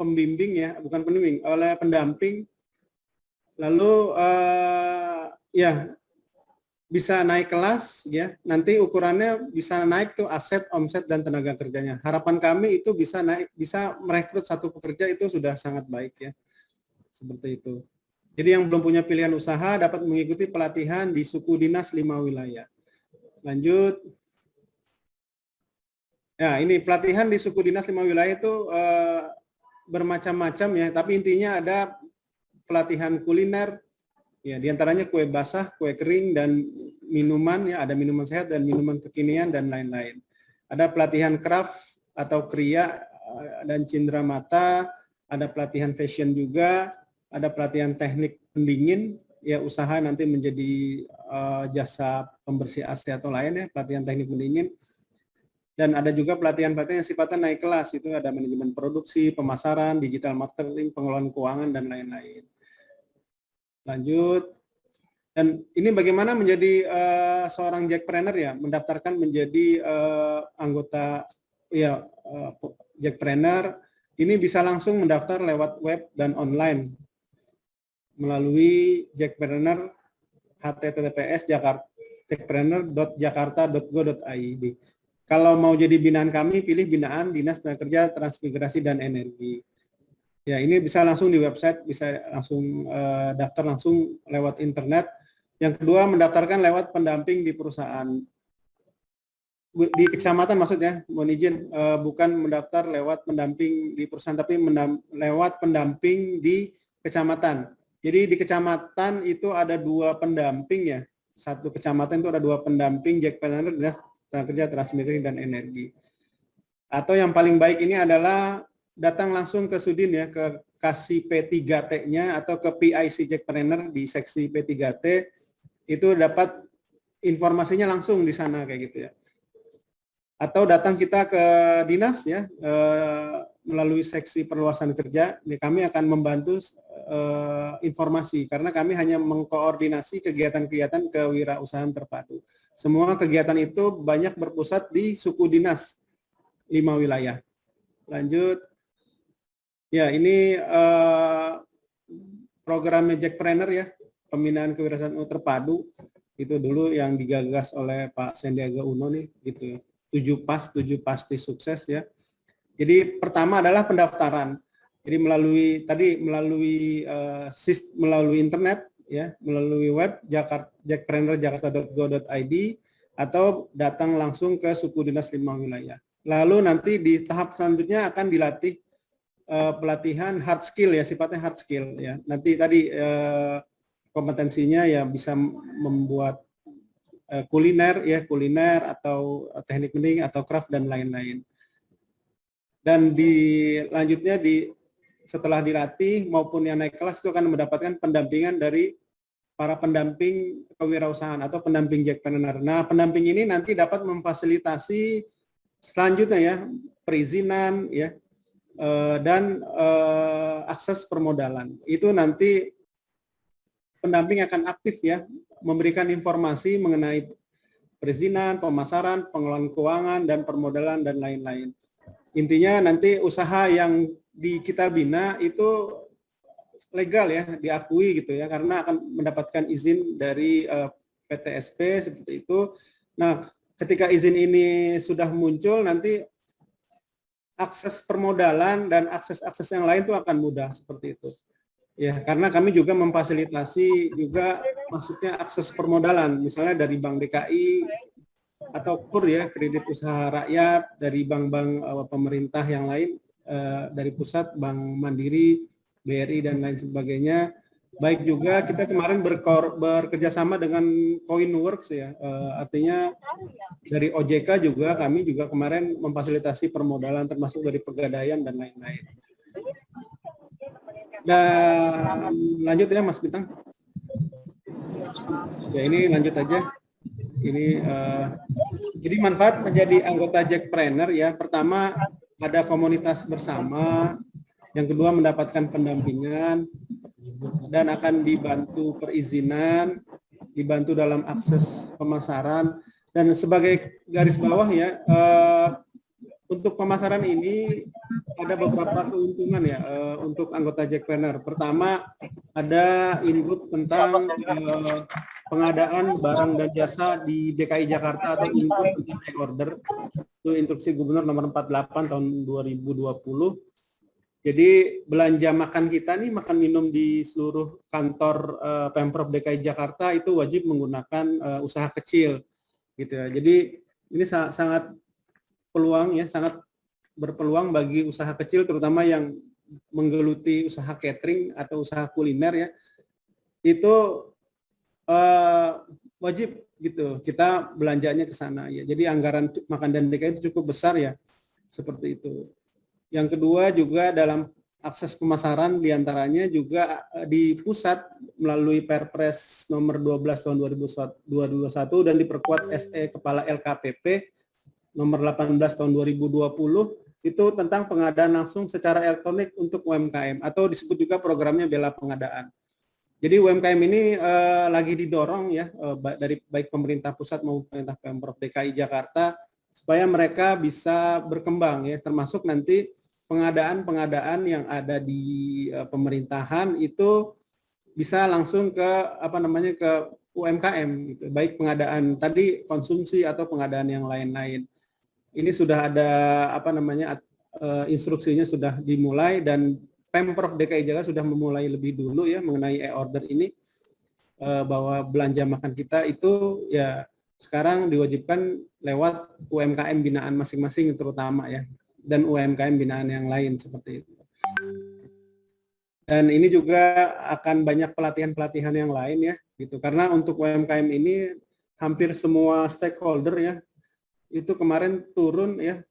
pembimbing ya, bukan pembimbing, oleh pendamping, lalu ya bisa naik kelas ya, nanti ukurannya bisa naik tuh aset, omset dan tenaga kerjanya. Harapan kami itu bisa naik, bisa merekrut satu pekerja, itu sudah sangat baik ya. Seperti itu. Jadi yang belum punya pilihan usaha dapat mengikuti pelatihan di suku dinas 5 wilayah. Lanjut. Ya, ini pelatihan di suku dinas 5 wilayah itu bermacam-macam ya, tapi intinya ada pelatihan kuliner, ya, diantaranya kue basah, kue kering, dan minuman, ya, ada minuman sehat dan minuman kekinian dan lain-lain. Ada pelatihan craft atau kriya dan cindera mata, ada pelatihan fashion juga, ada pelatihan teknik pendingin, ya usaha nanti menjadi jasa pembersih AC atau lain ya, pelatihan teknik pendingin. Dan ada juga pelatihan-pelatihan yang sifatnya naik kelas, itu ada manajemen produksi, pemasaran, digital marketing, pengelolaan keuangan, dan lain-lain. Lanjut. Dan ini bagaimana menjadi seorang Jackpreneur ya, mendaftarkan menjadi anggota ya Jackpreneur. Ini bisa langsung mendaftar lewat web dan online melalui Jackpreneur https jackpreneur.jakarta.go.id. Kalau mau jadi binaan kami, pilih binaan Dinas Tenaga Kerja, Transmigrasi dan Energi. Ya, ini bisa langsung di website, bisa langsung daftar langsung lewat internet. Yang kedua, mendaftarkan lewat pendamping di perusahaan. Di kecamatan maksudnya, mohon izin, bukan mendaftar lewat pendamping di perusahaan, tapi lewat pendamping di kecamatan. Jadi di kecamatan itu ada 2 pendamping ya. Satu kecamatan itu ada 2 pendamping Jackpreneur, Dinas Tenaga Kerja, Transmigrasi dan Energi. Atau yang paling baik ini adalah datang langsung ke Sudin ya, ke kasih P3T-nya atau ke PIC Jackpreneur di seksi P3T, itu dapat informasinya langsung di sana kayak gitu ya. Atau datang kita ke dinas ya, melalui seksi perluasan kerja, kami akan membantu informasi, karena kami hanya mengkoordinasi kegiatan-kegiatan kewirausahaan terpadu. Semua kegiatan itu banyak berpusat di suku dinas 5 wilayah. Lanjut. Ya, ini programnya Jackpreneur ya, pembinaan kewirausahaan terpadu. Itu dulu yang digagas oleh Pak Sandiaga Uno nih, gitu ya. 7 pasti sukses ya. Jadi pertama adalah pendaftaran. Jadi melalui internet ya, melalui web jackpreneur.jakarta.go.id, atau datang langsung ke suku dinas 5 wilayah. Lalu nanti di tahap selanjutnya akan dilatih pelatihan hard skill ya, sifatnya hard skill ya. Nanti tadi kompetensinya ya bisa membuat kuliner atau teknik mending atau craft dan lain-lain. Dan lanjutnya setelah dilatih maupun yang naik kelas itu akan mendapatkan pendampingan dari para pendamping kewirausahaan atau pendamping jackpreneur. Nah, pendamping ini nanti dapat memfasilitasi selanjutnya ya perizinan ya dan akses permodalan. Itu nanti pendamping akan aktif ya memberikan informasi mengenai perizinan, pemasaran, pengelolaan keuangan dan permodalan dan lain-lain. Intinya nanti usaha yang kita bina itu legal ya, diakui gitu ya, karena akan mendapatkan izin dari PTSP seperti itu. Nah, ketika izin ini sudah muncul, nanti akses permodalan dan akses yang lain itu akan mudah seperti itu. Ya, karena kami juga memfasilitasi juga masuknya akses permodalan, misalnya dari Bank DKI atau KUR ya, kredit usaha rakyat, dari bank-bank pemerintah yang lain, dari pusat, Bank Mandiri, BRI dan lain sebagainya. Baik juga kita kemarin bekerja sama dengan Coinworks ya, artinya dari OJK juga kami juga kemarin memfasilitasi permodalan termasuk dari pegadaian dan lain-lain. Dan lanjut ya Mas Bintang. Ya ini lanjut aja. Ini jadi manfaat menjadi anggota Jackpreneur ya. Pertama ada komunitas bersama, yang kedua mendapatkan pendampingan dan akan dibantu perizinan, dibantu dalam akses pemasaran, dan sebagai garis bawah ya untuk pemasaran ini ada beberapa keuntungan ya untuk anggota Jackpreneur. Pertama ada input tentang pengadaan barang dan jasa di DKI Jakarta atau input tentang e-order. Itu instruksi Gubernur nomor 48 tahun 2020. Jadi belanja makan kita nih, makan minum di seluruh kantor Pemprov DKI Jakarta itu wajib menggunakan usaha kecil gitu ya. Jadi ini sangat sangat berpeluang bagi usaha kecil terutama yang menggeluti usaha catering atau usaha kuliner ya. Itu wajib gitu kita belanjanya ke sana ya. Jadi anggaran makan dan DKI itu cukup besar ya. Seperti itu. Yang kedua juga dalam akses pemasaran diantaranya juga di pusat melalui Perpres nomor 12 tahun 2021 dan diperkuat SE Kepala LKPP nomor 18 tahun 2020 itu tentang pengadaan langsung secara elektronik untuk UMKM atau disebut juga programnya Bela Pengadaan. Jadi UMKM ini lagi didorong ya dari baik pemerintah pusat maupun pemerintah Pemprov DKI Jakarta supaya mereka bisa berkembang ya, termasuk nanti pengadaan yang ada di pemerintahan itu bisa langsung ke ke UMKM gitu. Baik pengadaan tadi konsumsi atau pengadaan yang lain-lain. Ini sudah ada instruksinya sudah dimulai dan Pemprov DKI Jakarta sudah memulai lebih dulu ya mengenai e-order ini bahwa belanja makan kita itu ya sekarang diwajibkan lewat UMKM binaan masing-masing terutama ya, dan UMKM binaan yang lain seperti itu. Dan ini juga akan banyak pelatihan-pelatihan yang lain ya gitu, karena untuk UMKM ini hampir semua stakeholder ya itu kemarin turun ya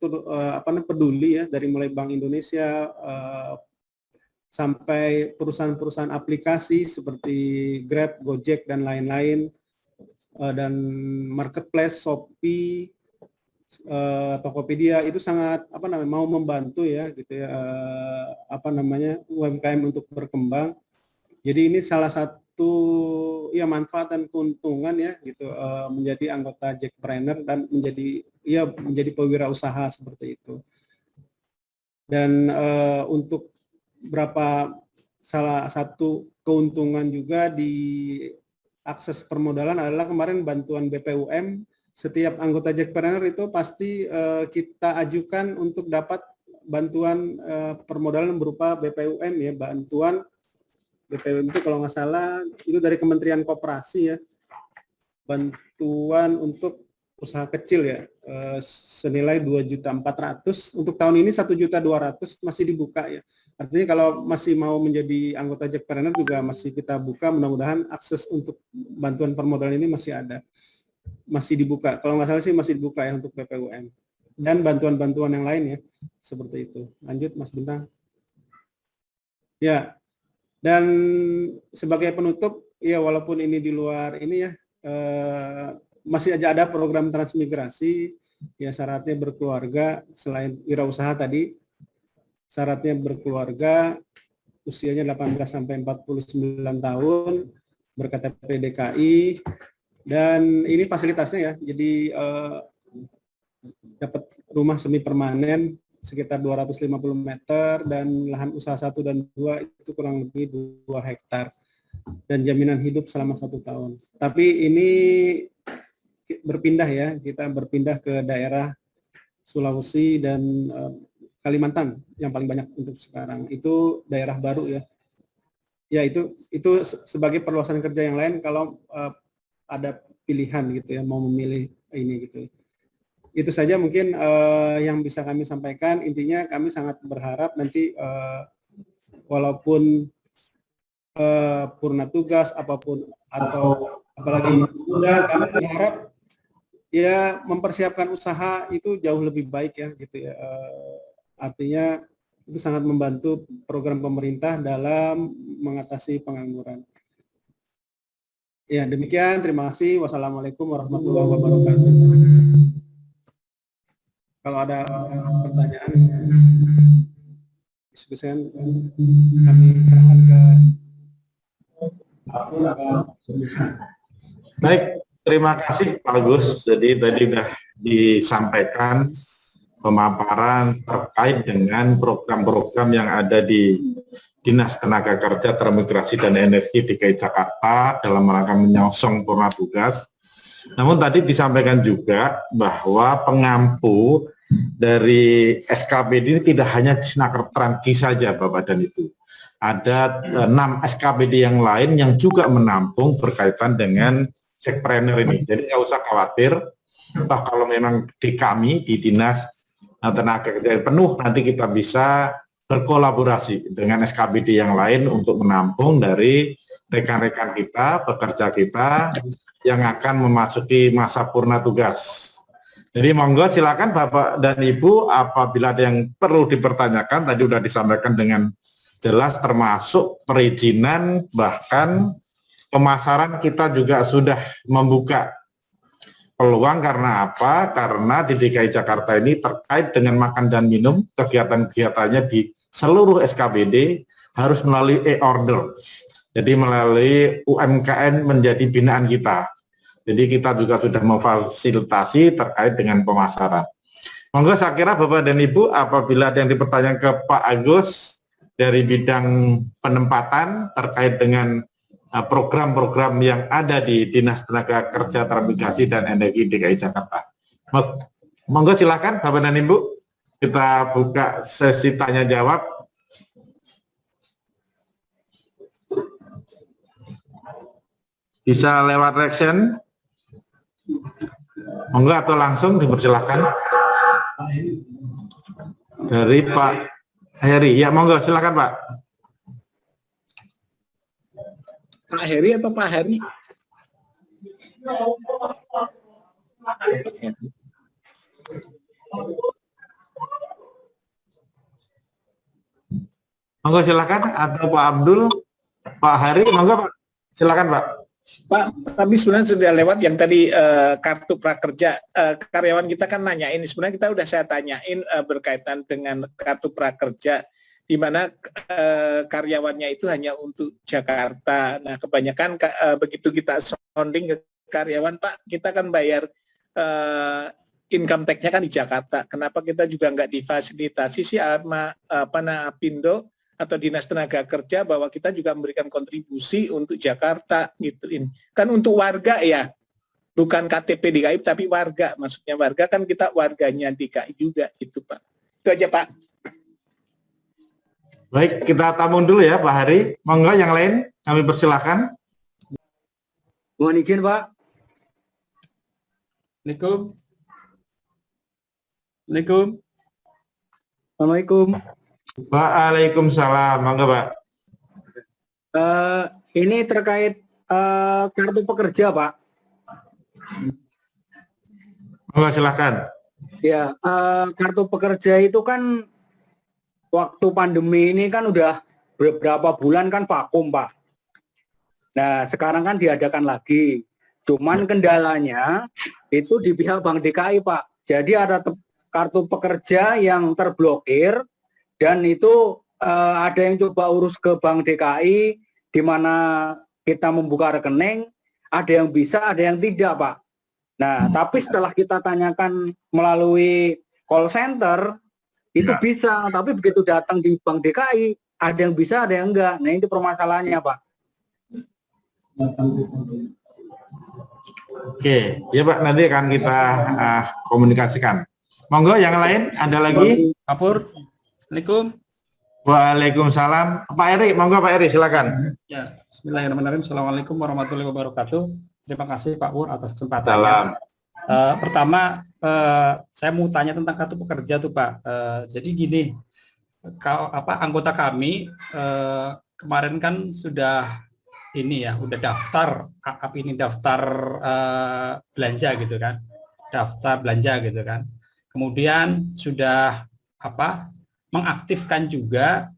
peduli ya, dari mulai Bank Indonesia sampai perusahaan-perusahaan aplikasi seperti Grab, Gojek dan lain-lain, dan marketplace Shopee, Tokopedia itu sangat mau membantu ya gitu ya UMKM untuk berkembang. Jadi ini salah satu ya manfaat dan keuntungan ya gitu menjadi anggota Jackpreneur dan menjadi pewirausaha seperti itu. Dan untuk salah satu keuntungan juga di akses permodalan adalah kemarin bantuan BPUM. Setiap anggota Jackpreneur itu pasti kita ajukan untuk dapat bantuan permodalan berupa BPUM ya, bantuan BPUM itu kalau nggak salah itu dari Kementerian Koperasi ya, bantuan untuk usaha kecil ya, senilai 2.400.000. Untuk tahun ini 1.200.000 masih dibuka ya. Artinya kalau masih mau menjadi anggota Jackpreneur juga masih kita buka, mudah-mudahan akses untuk bantuan permodalan ini masih ada. Masih dibuka. Kalau nggak salah sih masih dibuka ya untuk PPUM. Dan bantuan-bantuan yang lain ya, seperti itu. Lanjut Mas Bintang. Ya, dan sebagai penutup, ya walaupun ini di luar ini ya, masih aja ada program transmigrasi, ya syaratnya berkeluarga, selain wirausaha tadi, syaratnya berkeluarga, usianya 18 sampai 49 tahun, berKTP DKI, dan ini fasilitasnya ya, jadi dapat rumah semi permanen sekitar 250 meter dan lahan usaha 1 dan 2 itu kurang lebih 2 hektar dan jaminan hidup selama 1 tahun. Tapi ini berpindah ya, kita berpindah ke daerah Sulawesi dan Kalimantan yang paling banyak untuk sekarang. Itu daerah baru ya. Ya itu sebagai perluasan kerja yang lain kalau ada pilihan gitu ya, mau memilih ini gitu. Itu saja mungkin yang bisa kami sampaikan. Intinya kami sangat berharap nanti walaupun purna tugas apapun atau apalagi sudah, kami berharap ya mempersiapkan usaha itu jauh lebih baik ya gitu ya. Artinya itu sangat membantu program pemerintah dalam mengatasi pengangguran. Ya demikian, terima kasih. Wassalamualaikum warahmatullahi wabarakatuh. Kalau ada pertanyaan, diskusikan kami serahkan ke Baik, terima kasih Pak Agus. Jadi tadi sudah disampaikan pemaparan terkait dengan program-program yang ada di Dinas Tenaga Kerja, Transmigrasi dan Energi DKI Jakarta dalam rangka menyongsong purna tugas. Namun tadi disampaikan juga bahwa pengampu dari SKBD ini tidak hanya Snaker Tranki saja Bapak dan Ibu. Ada 6 SKBD yang lain yang juga menampung berkaitan dengan Jackpreneur ini. Jadi nggak usah khawatir, toh kalau memang di kami, di Dinas Tenaga Kerja penuh, nanti kita bisa berkolaborasi dengan SKBD yang lain untuk menampung dari rekan-rekan kita, pekerja kita yang akan memasuki masa purna tugas. Jadi monggo silakan Bapak dan Ibu apabila ada yang perlu dipertanyakan, tadi sudah disampaikan dengan jelas termasuk perizinan, bahkan pemasaran kita juga sudah membuka peluang. Karena apa? Karena di DKI Jakarta ini terkait dengan makan dan minum, kegiatan-kegiatannya di seluruh SKBD harus melalui e-order. Jadi melalui UMKM menjadi binaan kita. Jadi kita juga sudah memfasilitasi terkait dengan pemasaran. Monggo saya kira Bapak dan Ibu apabila ada yang dipertanyakan ke Pak Agus dari bidang penempatan terkait dengan program-program yang ada di Dinas Tenaga Kerja, Transmigrasi dan Energi DKI Jakarta. Monggo silakan Bapak dan Ibu, kita buka sesi tanya jawab. Bisa lewat reaction, monggo atau langsung dipersilakan dari Pak Heri. Ya monggo silakan Pak. Pak Heri atau Pak Hari? Monggo silakan, atau Pak Abdul, Pak Hari, monggo Pak. Silakan Pak. Pak, tapi sebenarnya sudah lewat yang tadi kartu prakerja. Karyawan kita kan nanyain, sebenarnya kita udah saya tanyain berkaitan dengan kartu prakerja, di mana karyawannya itu hanya untuk Jakarta. Nah, kebanyakan begitu kita sounding ke karyawan, Pak, kita kan bayar income tax-nya kan di Jakarta. Kenapa kita juga nggak difasilitasi sih sama Apindo atau Dinas Tenaga Kerja bahwa kita juga memberikan kontribusi untuk Jakarta gitu ini. Kan untuk warga ya, bukan KTP DKI tapi warga. Maksudnya warga kan kita warganya DKI juga gitu Pak. Itu aja Pak. Baik, kita tamun dulu ya Pak Hari. Monggo yang lain kami persilahkan. Mohon izin Pak. Assalamualaikum. Assalamualaikum. Waalaikumsalam, monggo Pak. Ini terkait kartu pekerja, Pak. Monggo silakan. Ya, kartu pekerja itu kan waktu pandemi ini kan udah beberapa bulan kan vakum, Pak. Nah, sekarang kan diadakan lagi. Cuman kendalanya itu di pihak Bank DKI, Pak. Jadi ada kartu pekerja yang terblokir dan itu ada yang coba urus ke Bank DKI di mana kita membuka rekening, ada yang bisa, ada yang tidak, Pak. Nah, tapi setelah kita tanyakan melalui call center, itu bisa, tapi begitu datang di Bank DKI, ada yang bisa, ada yang enggak. Nah, itu permasalahannya, Pak. Oke, ya Pak, nanti akan kita komunikasikan. Monggo, yang lain ada lagi? Pak Pur. Assalamualaikum. Waalaikumsalam. Pak Eri, monggo Pak Eri, silakan. Ya, bismillahirrahmanirrahim. Assalamualaikum warahmatullahi wabarakatuh. Terima kasih Pak Pur atas kesempatannya. Salam. Pertama, saya mau tanya tentang kartu pekerja tuh Pak. Jadi gini, anggota kami kemarin kan sudah ini ya, udah daftar belanja gitu kan, daftar belanja gitu kan. Kemudian sudah mengaktifkan juga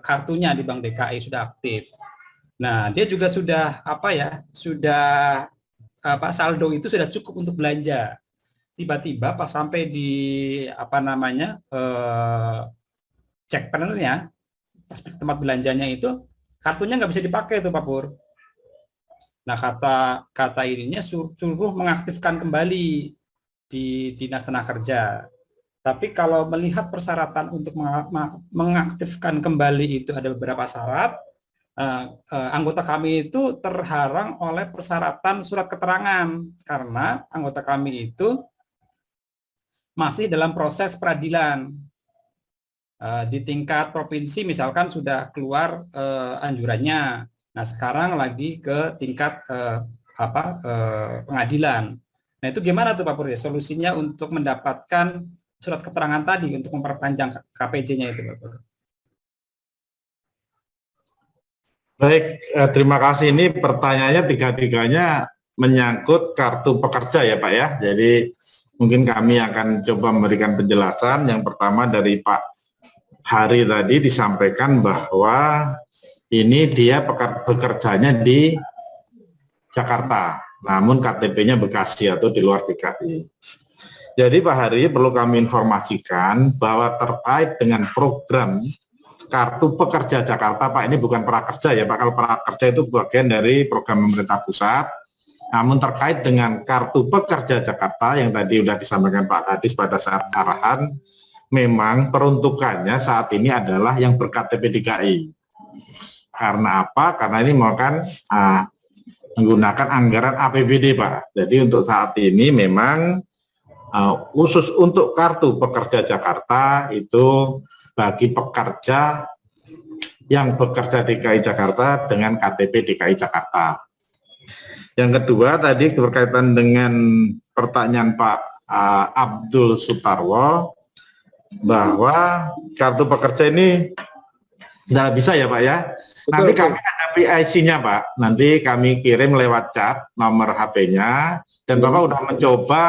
kartunya di Bank DKI sudah aktif. Nah, dia juga sudah saldo itu sudah cukup untuk belanja. Tiba-tiba pas sampai di cek panelnya, pas tempat belanjanya itu kartunya nggak bisa dipakai tuh Pak Pur. Nah, kata ininya suruh mengaktifkan kembali di Dinas Tenaga Kerja. Tapi kalau melihat persyaratan untuk mengaktifkan kembali itu ada beberapa syarat, anggota kami itu terhalang oleh persyaratan surat keterangan karena anggota kami itu masih dalam proses peradilan. Di tingkat provinsi misalkan sudah keluar anjurannya. Nah, sekarang lagi ke tingkat pengadilan. Nah, itu gimana tuh Pak Pur ya solusinya untuk mendapatkan surat keterangan tadi untuk memperpanjang KPJ-nya itu Pak Pur? Baik, terima kasih. Ini pertanyaannya tiga-tiganya menyangkut kartu pekerja ya Pak ya. Jadi mungkin kami akan coba memberikan penjelasan. Yang pertama dari Pak Hari tadi disampaikan bahwa ini dia bekerjanya di Jakarta, namun KTP-nya Bekasi atau di luar DKI. Jadi Pak Hari perlu kami informasikan bahwa terkait dengan program Kartu Pekerja Jakarta, Pak, ini bukan prakerja ya Pak, kalau prakerja itu bagian dari program pemerintah pusat, namun terkait dengan Kartu Pekerja Jakarta yang tadi sudah disampaikan Pak Kadis pada saat arahan, memang peruntukannya saat ini adalah yang ber-KTP DKI. Karena apa? Karena ini menggunakan anggaran APBD Pak. Jadi untuk saat ini memang khusus untuk Kartu Pekerja Jakarta itu bagi pekerja yang bekerja DKI Jakarta dengan KTP DKI Jakarta. Yang kedua tadi berkaitan dengan pertanyaan Pak Abdul Sutarwo bahwa kartu pekerja ini nggak bisa ya Pak ya. Nanti kami ada PIC-nya Pak. Nanti kami kirim lewat chat nomor HP-nya dan Bapak udah mencoba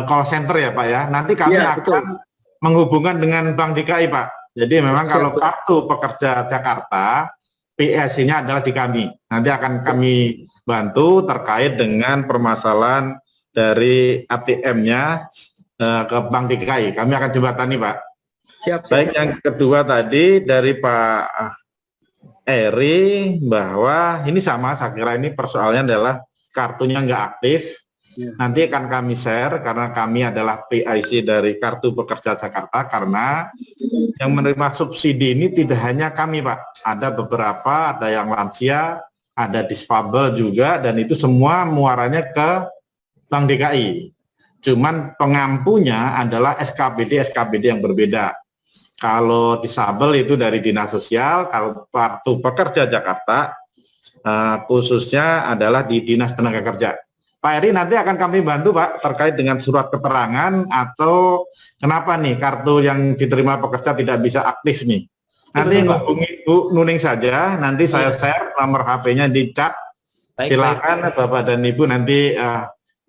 call center ya Pak ya. Nanti kami akan menghubungkan dengan Bank DKI Pak. Jadi memang kalau kartu pekerja Jakarta, PIC-nya adalah di kami. Nanti akan kami bantu terkait dengan permasalahan dari ATM-nya ke Bank DKI. Kami akan jembatani Pak. Siap. Baik, yang kedua tadi dari Pak Eri bahwa ini sama, saya kira ini persoalannya adalah kartunya nggak aktif. Nanti akan kami share karena kami adalah PIC dari Kartu Pekerja Jakarta, karena yang menerima subsidi ini tidak hanya kami Pak, ada beberapa, ada yang lansia, ada disfabel juga, dan itu semua muaranya ke Bank DKI. Cuman pengampunya adalah SKBD yang berbeda. Kalau disabel itu dari Dinas Sosial, kalau Kartu Pekerja Jakarta khususnya adalah di Dinas Tenaga Kerja. Pak Eri nanti akan kami bantu Pak terkait dengan surat keterangan atau kenapa nih kartu yang diterima pekerja tidak bisa aktif nih. Nanti hubungi Bu Nuning saja, nanti saya share nomor HP-nya di chat. Silakan Bapak dan Ibu nanti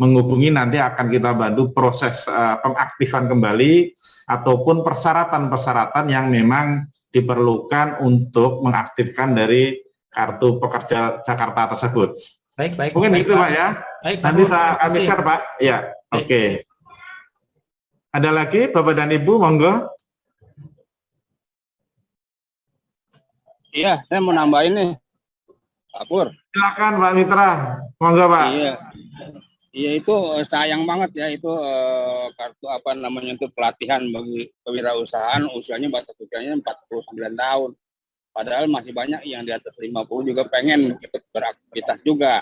menghubungi, nanti akan kita bantu proses pengaktifan kembali ataupun persyaratan-persyaratan yang memang diperlukan untuk mengaktifkan dari kartu pekerja Jakarta tersebut. Baik. Mungkin itu Pak ya. Baik, Nanti kami share Pak. Ya, oke. Ada lagi Bapak dan Ibu, monggo. Iya, saya mau nambahin nih, Pak Pur. Silakan Pak Mitra, monggo Pak. Iya itu sayang banget ya itu kartu apa namanya itu pelatihan bagi kewirausahaan usianya batas usianya 49 tahun. Padahal masih banyak yang di atas 50 juga pengen ikut beraktivitas juga.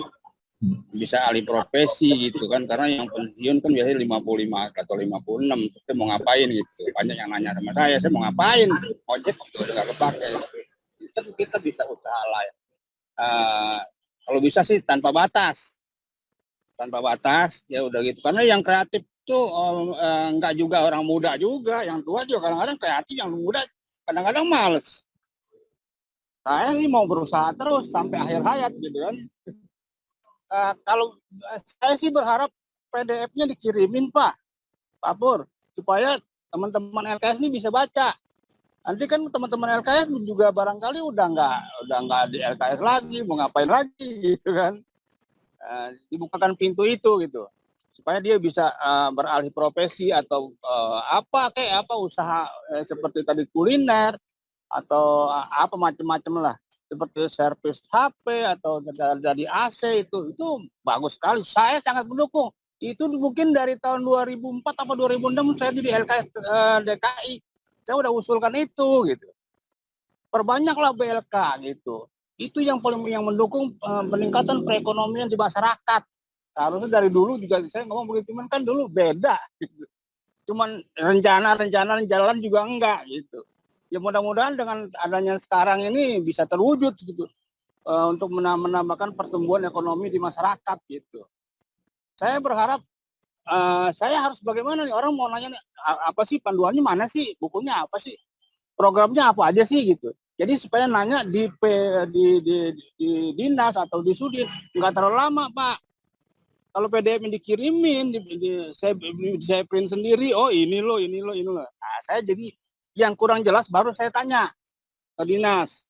Bisa alih profesi gitu kan, karena yang pensiun kan biasanya 55 atau 56, terus saya mau ngapain gitu. Banyak yang nanya sama saya mau ngapain? Ojek juga nggak kepake. Kita bisa usaha lain. Kalau bisa sih tanpa batas ya udah gitu. Karena yang kreatif tuh nggak juga orang muda juga, yang tua juga kadang-kadang kreatif, yang muda kadang-kadang males. Saya sih mau berusaha terus sampai akhir hayat gitu kan. Kalau saya sih berharap PDF-nya dikirimin Pak Pur, supaya teman-teman LKS ini bisa baca. Nanti kan teman-teman LKS juga barangkali udah nggak di LKS lagi, mau ngapain lagi gitu kan. Dibukakan pintu itu gitu, supaya dia bisa beralih profesi atau apa usaha seperti tadi kuliner atau apa macam-macam lah, seperti servis HP atau dari AC itu bagus sekali. Saya sangat mendukung. Itu mungkin dari tahun 2004 atau 2006 saya di LKS DKI. Saya udah usulkan itu gitu. Perbanyaklah BLK gitu. Itu yang paling yang mendukung peningkatan perekonomian di masyarakat. Harusnya dari dulu juga saya ngomong begitu, cuman kan dulu beda gitu. Cuman rencana jalan juga enggak gitu. Ya mudah-mudahan dengan adanya sekarang ini bisa terwujud gitu, untuk menambahkan pertumbuhan ekonomi di masyarakat gitu. Saya berharap, saya harus bagaimana nih, orang mau nanya nih, apa sih panduannya, mana sih bukunya, apa sih programnya, apa aja sih gitu. Jadi supaya nanya di dinas atau di sudin nggak terlalu lama Pak. Kalau PDF yang dikirimin, saya print sendiri, oh ini loh. Nah, saya jadi yang kurang jelas baru saya tanya ke dinas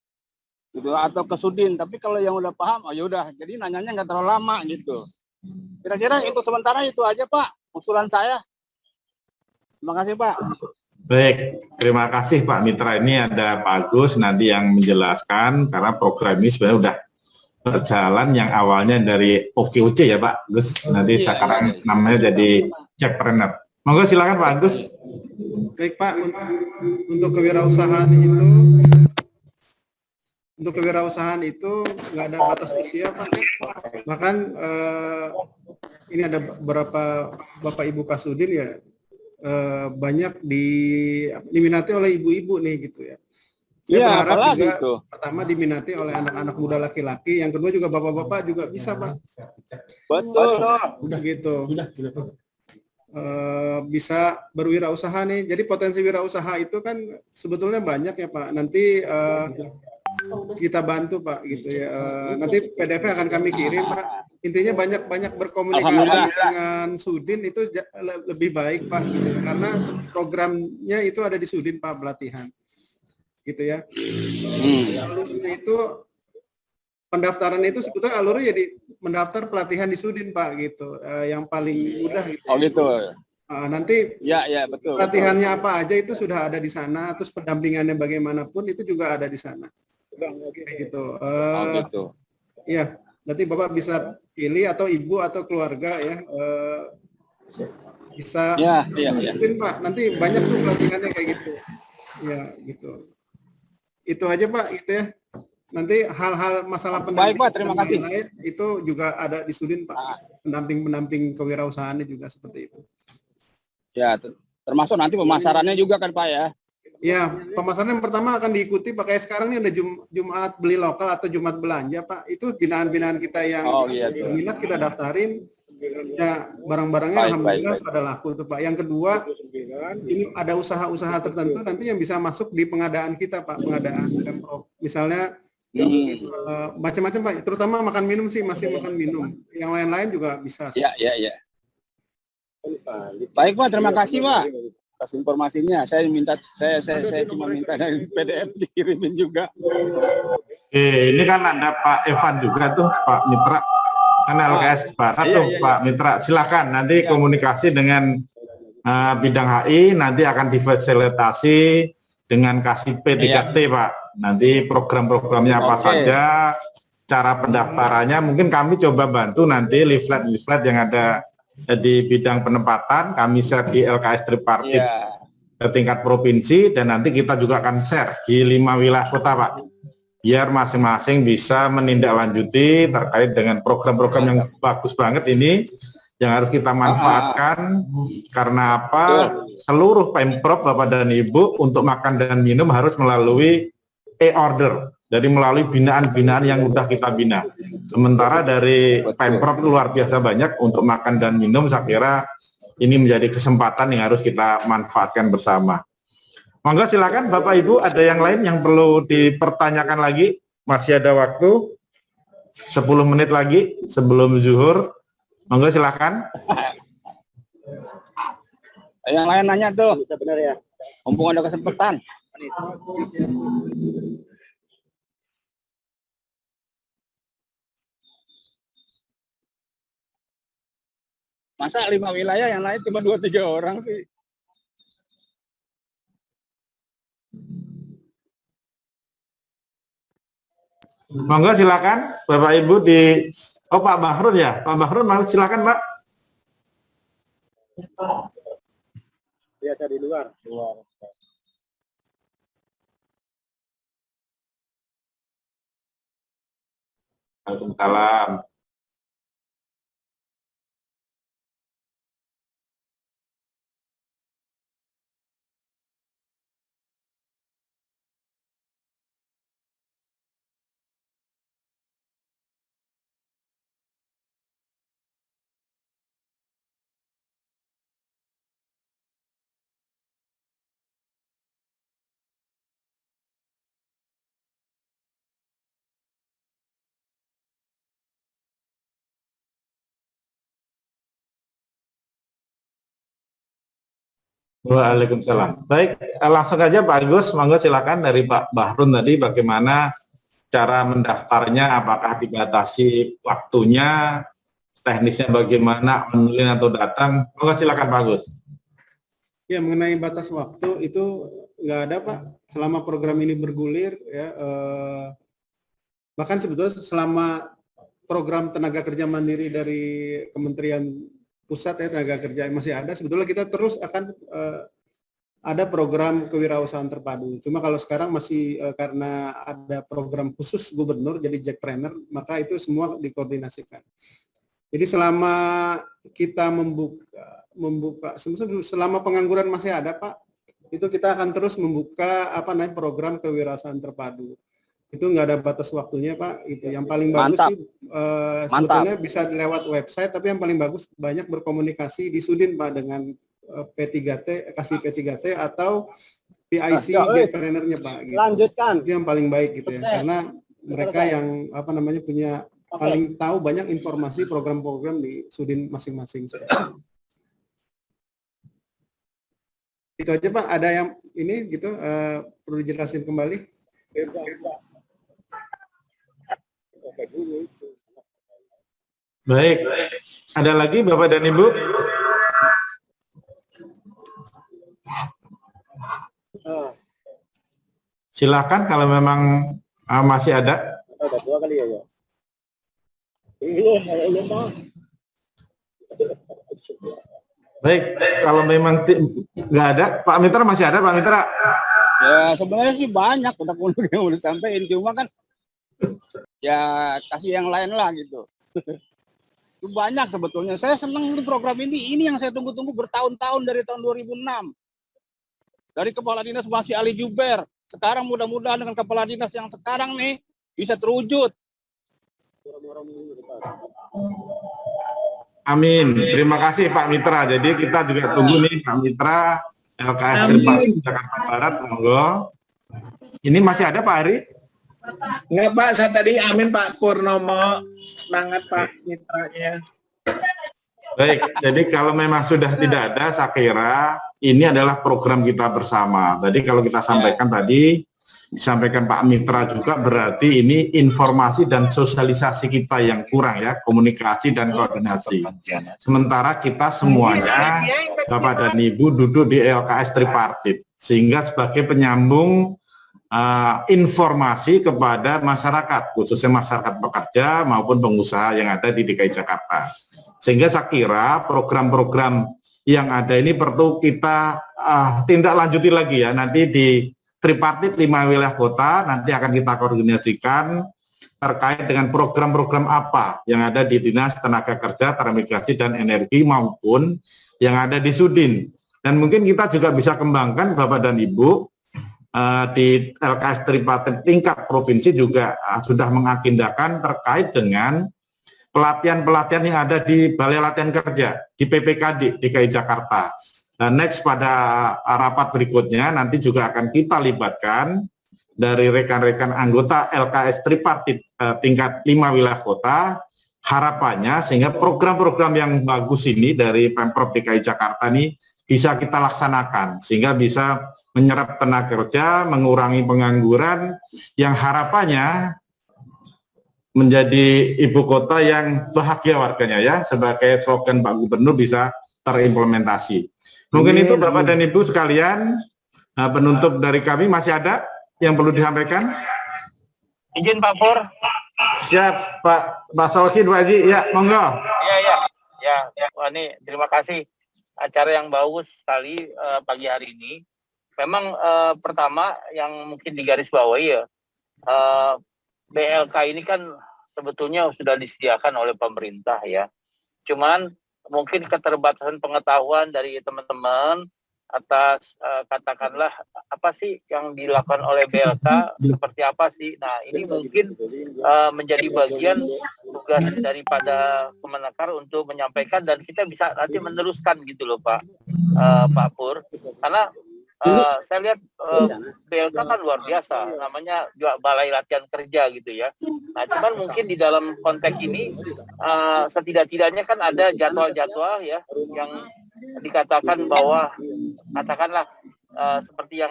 gitu atau ke sudin. Tapi kalau yang udah paham, oh yaudah, jadi nanyanya nggak terlalu lama gitu. Kira-kira untuk sementara itu aja Pak usulan saya. Terima kasih Pak. Baik, terima kasih Pak Mitra. Ini ada Pak Agus nanti yang menjelaskan, karena program ini sebenarnya udah berjalan yang awalnya dari OKOC ya Pak Agus. Nanti sekarang namanya jadi Jackpreneur. Monggo silakan Pak Agus. Baik Pak, untuk kewirausahaan itu nggak ada batas usia Pak. Bahkan ini ada beberapa Bapak Ibu Kasudin ya, banyak diminati oleh ibu-ibu nih gitu ya. Saya berharap juga itu. Pertama diminati oleh anak-anak muda laki-laki, yang kedua juga bapak-bapak juga bisa Pak. Betul. Udah gitu. Bisa berwirausaha nih. Jadi potensi wirausaha itu kan sebetulnya banyak ya Pak. Nanti kita bantu Pak gitu ya. Nanti PDF akan kami kirim Pak. Intinya banyak berkomunikasi dengan Sudin itu lebih baik Pak gitu. Karena programnya itu ada di Sudin Pak, pelatihan gitu ya. Alurnya itu pendaftaran itu sebetulnya alurnya jadi mendaftar pelatihan di Sudin Pak gitu, yang paling mudah gitu. Oh gitu. Nanti ya betul. Pelatihannya betul. Apa aja itu sudah ada di sana, terus pendampingannya bagaimanapun itu juga ada di sana. Gitu. Gitu. Ya, nanti Bapak bisa pilih atau ibu atau keluarga ya, bisa. Mungkin Pak, nanti banyak tuh pelatihannya kayak gitu. Ya, gitu. Itu aja Pak, gitu ya. Nanti hal-hal masalah pendamping Pak, terima kasih. Lain, itu juga ada di Sudin Pak. Pendamping kewirausahaannya juga seperti itu. Ya, termasuk nanti pemasarannya juga kan Pak ya. Ya, pemasaran yang pertama akan diikuti pakai sekarang ini ada Jumat beli lokal atau Jumat belanja Pak. Itu binaan-binaan kita yang minat kita daftarin. Ya, barang-barangnya Baik, alhamdulillah baik. pada laku tuh Pak. Yang kedua, ini ada usaha-usaha tertentu nanti yang bisa masuk di pengadaan kita Pak, pengadaan Pemprov. Misalnya macam-macam Pak, terutama makan minum sih masih makan minum. Yang lain-lain juga bisa. Ya, ya, ya. Baik Pak, terima kasih Pak atas informasinya. Saya cuma minta dari PDF dikirimin juga. Ini kan ada Pak Evan juga tuh, Pak Mitra. Kan LKS Barat Iya, tuh, iya, Pak Mitra. Silakan nanti komunikasi dengan bidang HI, nanti akan difasilitasi dengan kasih P3T, Pak. Nanti program-programnya apa saja, cara pendaftarannya, mungkin kami coba bantu nanti leaflet-leaflet yang ada di bidang penempatan, kami share di LKS Tripartit tingkat provinsi, dan nanti kita juga akan share di 5 wilayah kota, Pak. Biar masing-masing bisa menindaklanjuti terkait dengan program-program yang bagus banget ini, yang harus kita manfaatkan. Karena apa? Seluruh Pemprov, Bapak dan Ibu, untuk makan dan minum harus melalui e-order, dari melalui binaan-binaan yang sudah kita bina. Sementara dari Pemprov itu luar biasa banyak untuk makan dan minum, saya kira ini menjadi kesempatan yang harus kita manfaatkan bersama. Monggo silakan Bapak Ibu, ada yang lain yang perlu dipertanyakan lagi? Masih ada waktu 10 menit lagi sebelum zuhur. Monggo silakan. Yang lain nanya tuh. Benar ya. Mumpung ada kesempatan. Masa 5 wilayah yang lain cuma 2-3 orang sih? Monggo silakan Bapak Ibu di Pak Bahrun ya. Pak Bahrun mau silakan Pak. Biasa di luar. Waalaikumsalam. Waalaikumsalam. Baik, langsung aja Pak Agus, monggo silakan dari Pak Bahrun tadi bagaimana cara mendaftarnya, apakah dibatasi waktunya, teknisnya bagaimana, online atau datang. Monggo silakan Pak Agus. Ya, mengenai batas waktu itu nggak ada Pak. Selama program ini bergulir, ya, bahkan sebetulnya selama program tenaga kerja mandiri dari Kementerian Pusat ya, tenaga kerja masih ada, sebetulnya kita terus akan ada program kewirausahaan terpadu. Cuma kalau sekarang masih karena ada program khusus gubernur jadi Jackpreneur, maka itu semua dikoordinasikan. Jadi selama kita membuka selama pengangguran masih ada Pak, itu kita akan terus membuka program kewirausahaan terpadu. Itu nggak ada batas waktunya Pak. Itu yang paling bagus sih sebetulnya bisa lewat website, tapi yang paling bagus banyak berkomunikasi di Sudin Pak dengan P3T, kasih P3T atau PIC Jackpreneur-nya Pak. Gitu. Lanjutkan. Itu yang paling baik gitu ya, karena mereka yang punya paling tahu banyak informasi program-program di Sudin masing-masing. Itu aja Pak. Ada yang ini gitu perlu dijelasin kembali? Baik, ada lagi Bapak dan Ibu? Silakan kalau memang masih ada. Ada 2 kali ya. Baik, kalau memang nggak ada, Pak Mitra masih ada, Pak Mitra? Ya sebenarnya sih banyak unek-unek yang udah sampein, cuma kan ya kasih yang lain lah gitu. Itu banyak sebetulnya. Saya senang di program ini yang saya tunggu-tunggu bertahun-tahun dari tahun 2006. Dari Kepala Dinas masih Ali Juber. Sekarang mudah-mudahan dengan Kepala Dinas yang sekarang nih bisa terwujud. Amin. Terima kasih Pak Mitra. Jadi kita juga tunggu nih Pak Mitra LKS Amin. Tripartit Jakarta Barat, monggo. Ini masih ada Pak Ari? Enggak Pak, saya tadi amin Pak Purnomo. Semangat Pak mitranya. Baik, jadi kalau memang sudah tidak ada, saya kira ini adalah program kita bersama. Tadi kalau kita sampaikan tadi, disampaikan Pak Mitra juga, berarti ini informasi dan sosialisasi kita yang kurang ya, komunikasi dan koordinasi. Sementara kita semuanya, Bapak dan Ibu duduk di LKS Tripartit, sehingga sebagai penyambung informasi kepada masyarakat, khususnya masyarakat pekerja maupun pengusaha yang ada di DKI Jakarta. Sehingga saya kira program-program yang ada ini perlu kita tindak lanjuti lagi ya, nanti di Tripartit 5 wilayah kota nanti akan kita koordinasikan terkait dengan program-program apa yang ada di Dinas Tenaga Kerja, Transmigrasi dan Energi maupun yang ada di Sudin. Dan mungkin kita juga bisa kembangkan Bapak dan Ibu di LKS Tripartit tingkat provinsi juga sudah mengagendakan terkait dengan pelatihan-pelatihan yang ada di Balai Latihan Kerja, di PPKD DKI Jakarta. Dan next pada rapat berikutnya nanti juga akan kita libatkan dari rekan-rekan anggota LKS Tripartit tingkat 5 wilayah kota, harapannya sehingga program-program yang bagus ini dari Pemprov DKI Jakarta ini bisa kita laksanakan, sehingga bisa menyerap tenaga kerja, mengurangi pengangguran, yang harapannya menjadi ibu kota yang bahagia warganya ya, sebagai slogan Pak Gubernur bisa terimplementasi. Mungkin itu Bapak dan Ibu sekalian, penutup dari kami masih ada yang perlu disampaikan? Izin Pak Pur. Siap Pak Solihin, Pak Haji, ya monggo. Ya. Wah, ini terima kasih, acara yang bagus sekali pagi hari ini. Memang pertama yang mungkin digarisbawahi ya, BLK ini kan sebetulnya sudah disediakan oleh pemerintah ya. Cuman mungkin keterbatasan pengetahuan dari teman-teman atas katakanlah apa sih yang dilakukan oleh BLK, seperti apa sih. Nah ini mungkin menjadi bagian tugas daripada Kemenakar untuk menyampaikan, dan kita bisa nanti meneruskan gitu loh Pak Pur. Karena saya lihat BLK kan luar biasa, namanya juga Balai Latihan Kerja gitu ya. Nah, cuman mungkin di dalam konteks ini setidak-tidaknya kan ada jadwal-jadwal ya yang dikatakan bahwa katakanlah seperti yang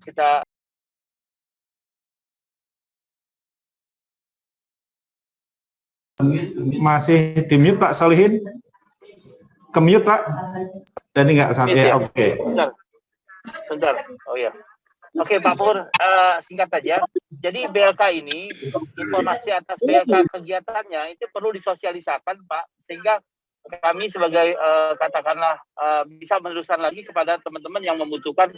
kita masih di mute Pak Solihin, ke-mute Pak, dan nggak sampai oke. Bentar, oh ya. Oke Pak Pur, singkat saja. Jadi BLK ini, informasi atas BLK kegiatannya itu perlu disosialisakan Pak, sehingga kami sebagai katakanlah bisa meneruskan lagi kepada teman-teman yang membutuhkan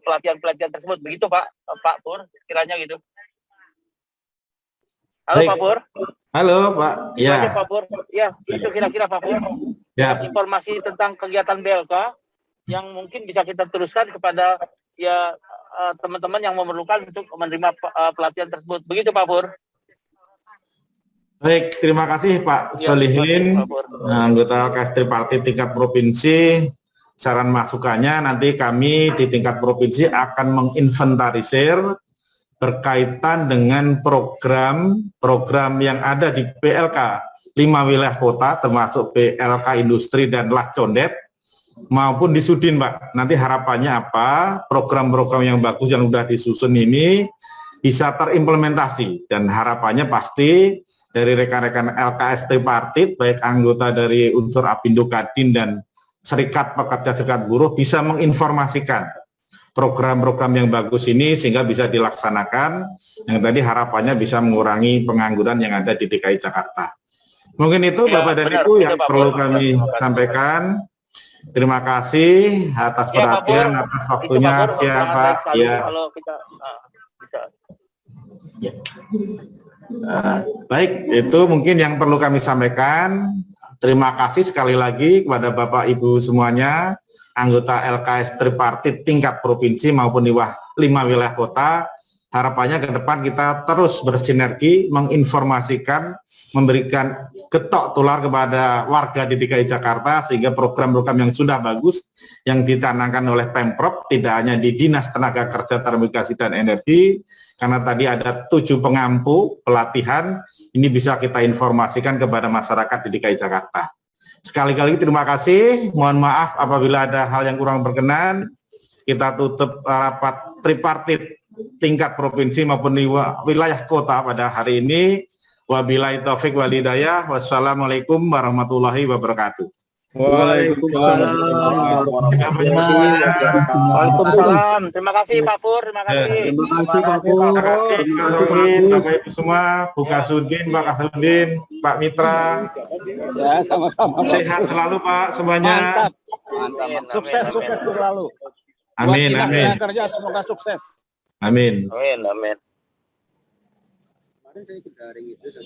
pelatihan-pelatihan tersebut. Begitu Pak Pur, kiranya gitu. Halo Pak Pur. Halo Pak. Ya Pak Pur. Ya, itu kira-kira Pak Pur. Ya. Informasi tentang kegiatan BLK yang mungkin bisa kita teruskan kepada ya teman-teman yang memerlukan untuk menerima pelatihan tersebut. Begitu Pak Pur. Baik, terima kasih Pak Solihin, anggota LKS Tripartit tingkat provinsi. Saran masukannya nanti kami di tingkat provinsi akan menginventarisir berkaitan dengan program yang ada di PLK 5 wilayah kota, termasuk PLK Industri dan Lacondet, maupun di Sudin, Pak. Nanti harapannya apa? Program-program yang bagus yang sudah disusun ini bisa terimplementasi, dan harapannya pasti dari rekan-rekan LKS Tripartit, baik anggota dari unsur Apindo Kadin dan Serikat Pekerja Serikat Buruh bisa menginformasikan program-program yang bagus ini sehingga bisa dilaksanakan, yang tadi harapannya bisa mengurangi pengangguran yang ada di DKI Jakarta. Mungkin itu ya, Bapak dan Ibu yang perlu kami sampaikan. Terima kasih atas perhatian, atas waktunya. Siapa? Ya. Baik, itu mungkin yang perlu kami sampaikan. Terima kasih sekali lagi kepada Bapak Ibu semuanya, anggota LKS Tripartit tingkat provinsi maupun di 5 wilayah kota. Harapannya ke depan kita terus bersinergi menginformasikan memberikan getok tular kepada warga di DKI Jakarta, sehingga program-program yang sudah bagus yang dicanangkan oleh Pemprov tidak hanya di Dinas Tenaga Kerja, Transmigrasi dan Energi, karena tadi ada 7 pengampu pelatihan, ini bisa kita informasikan kepada masyarakat di DKI Jakarta. Sekali-kali terima kasih, mohon maaf apabila ada hal yang kurang berkenan. Kita tutup rapat tripartit tingkat provinsi maupun wilayah kota pada hari ini. Wabillahi taufik wal hidayah. Wassalamualaikum warahmatullahi wabarakatuh. Waalaikumsalam. Terima kasih Pak Pur, terima kasih. Terima kasih Bapak Ibu semua, Bu Kasudin, Pak Kasudin, Pak Mitra. Ya, sama-sama. Sehat selalu Pak semuanya. Mantap. Sukses selalu. Amin, Buat amin. Dinas Tenaga Kerja semoga sukses. Amin. Amin, amin. Kemarin saya ikut daring itu, saya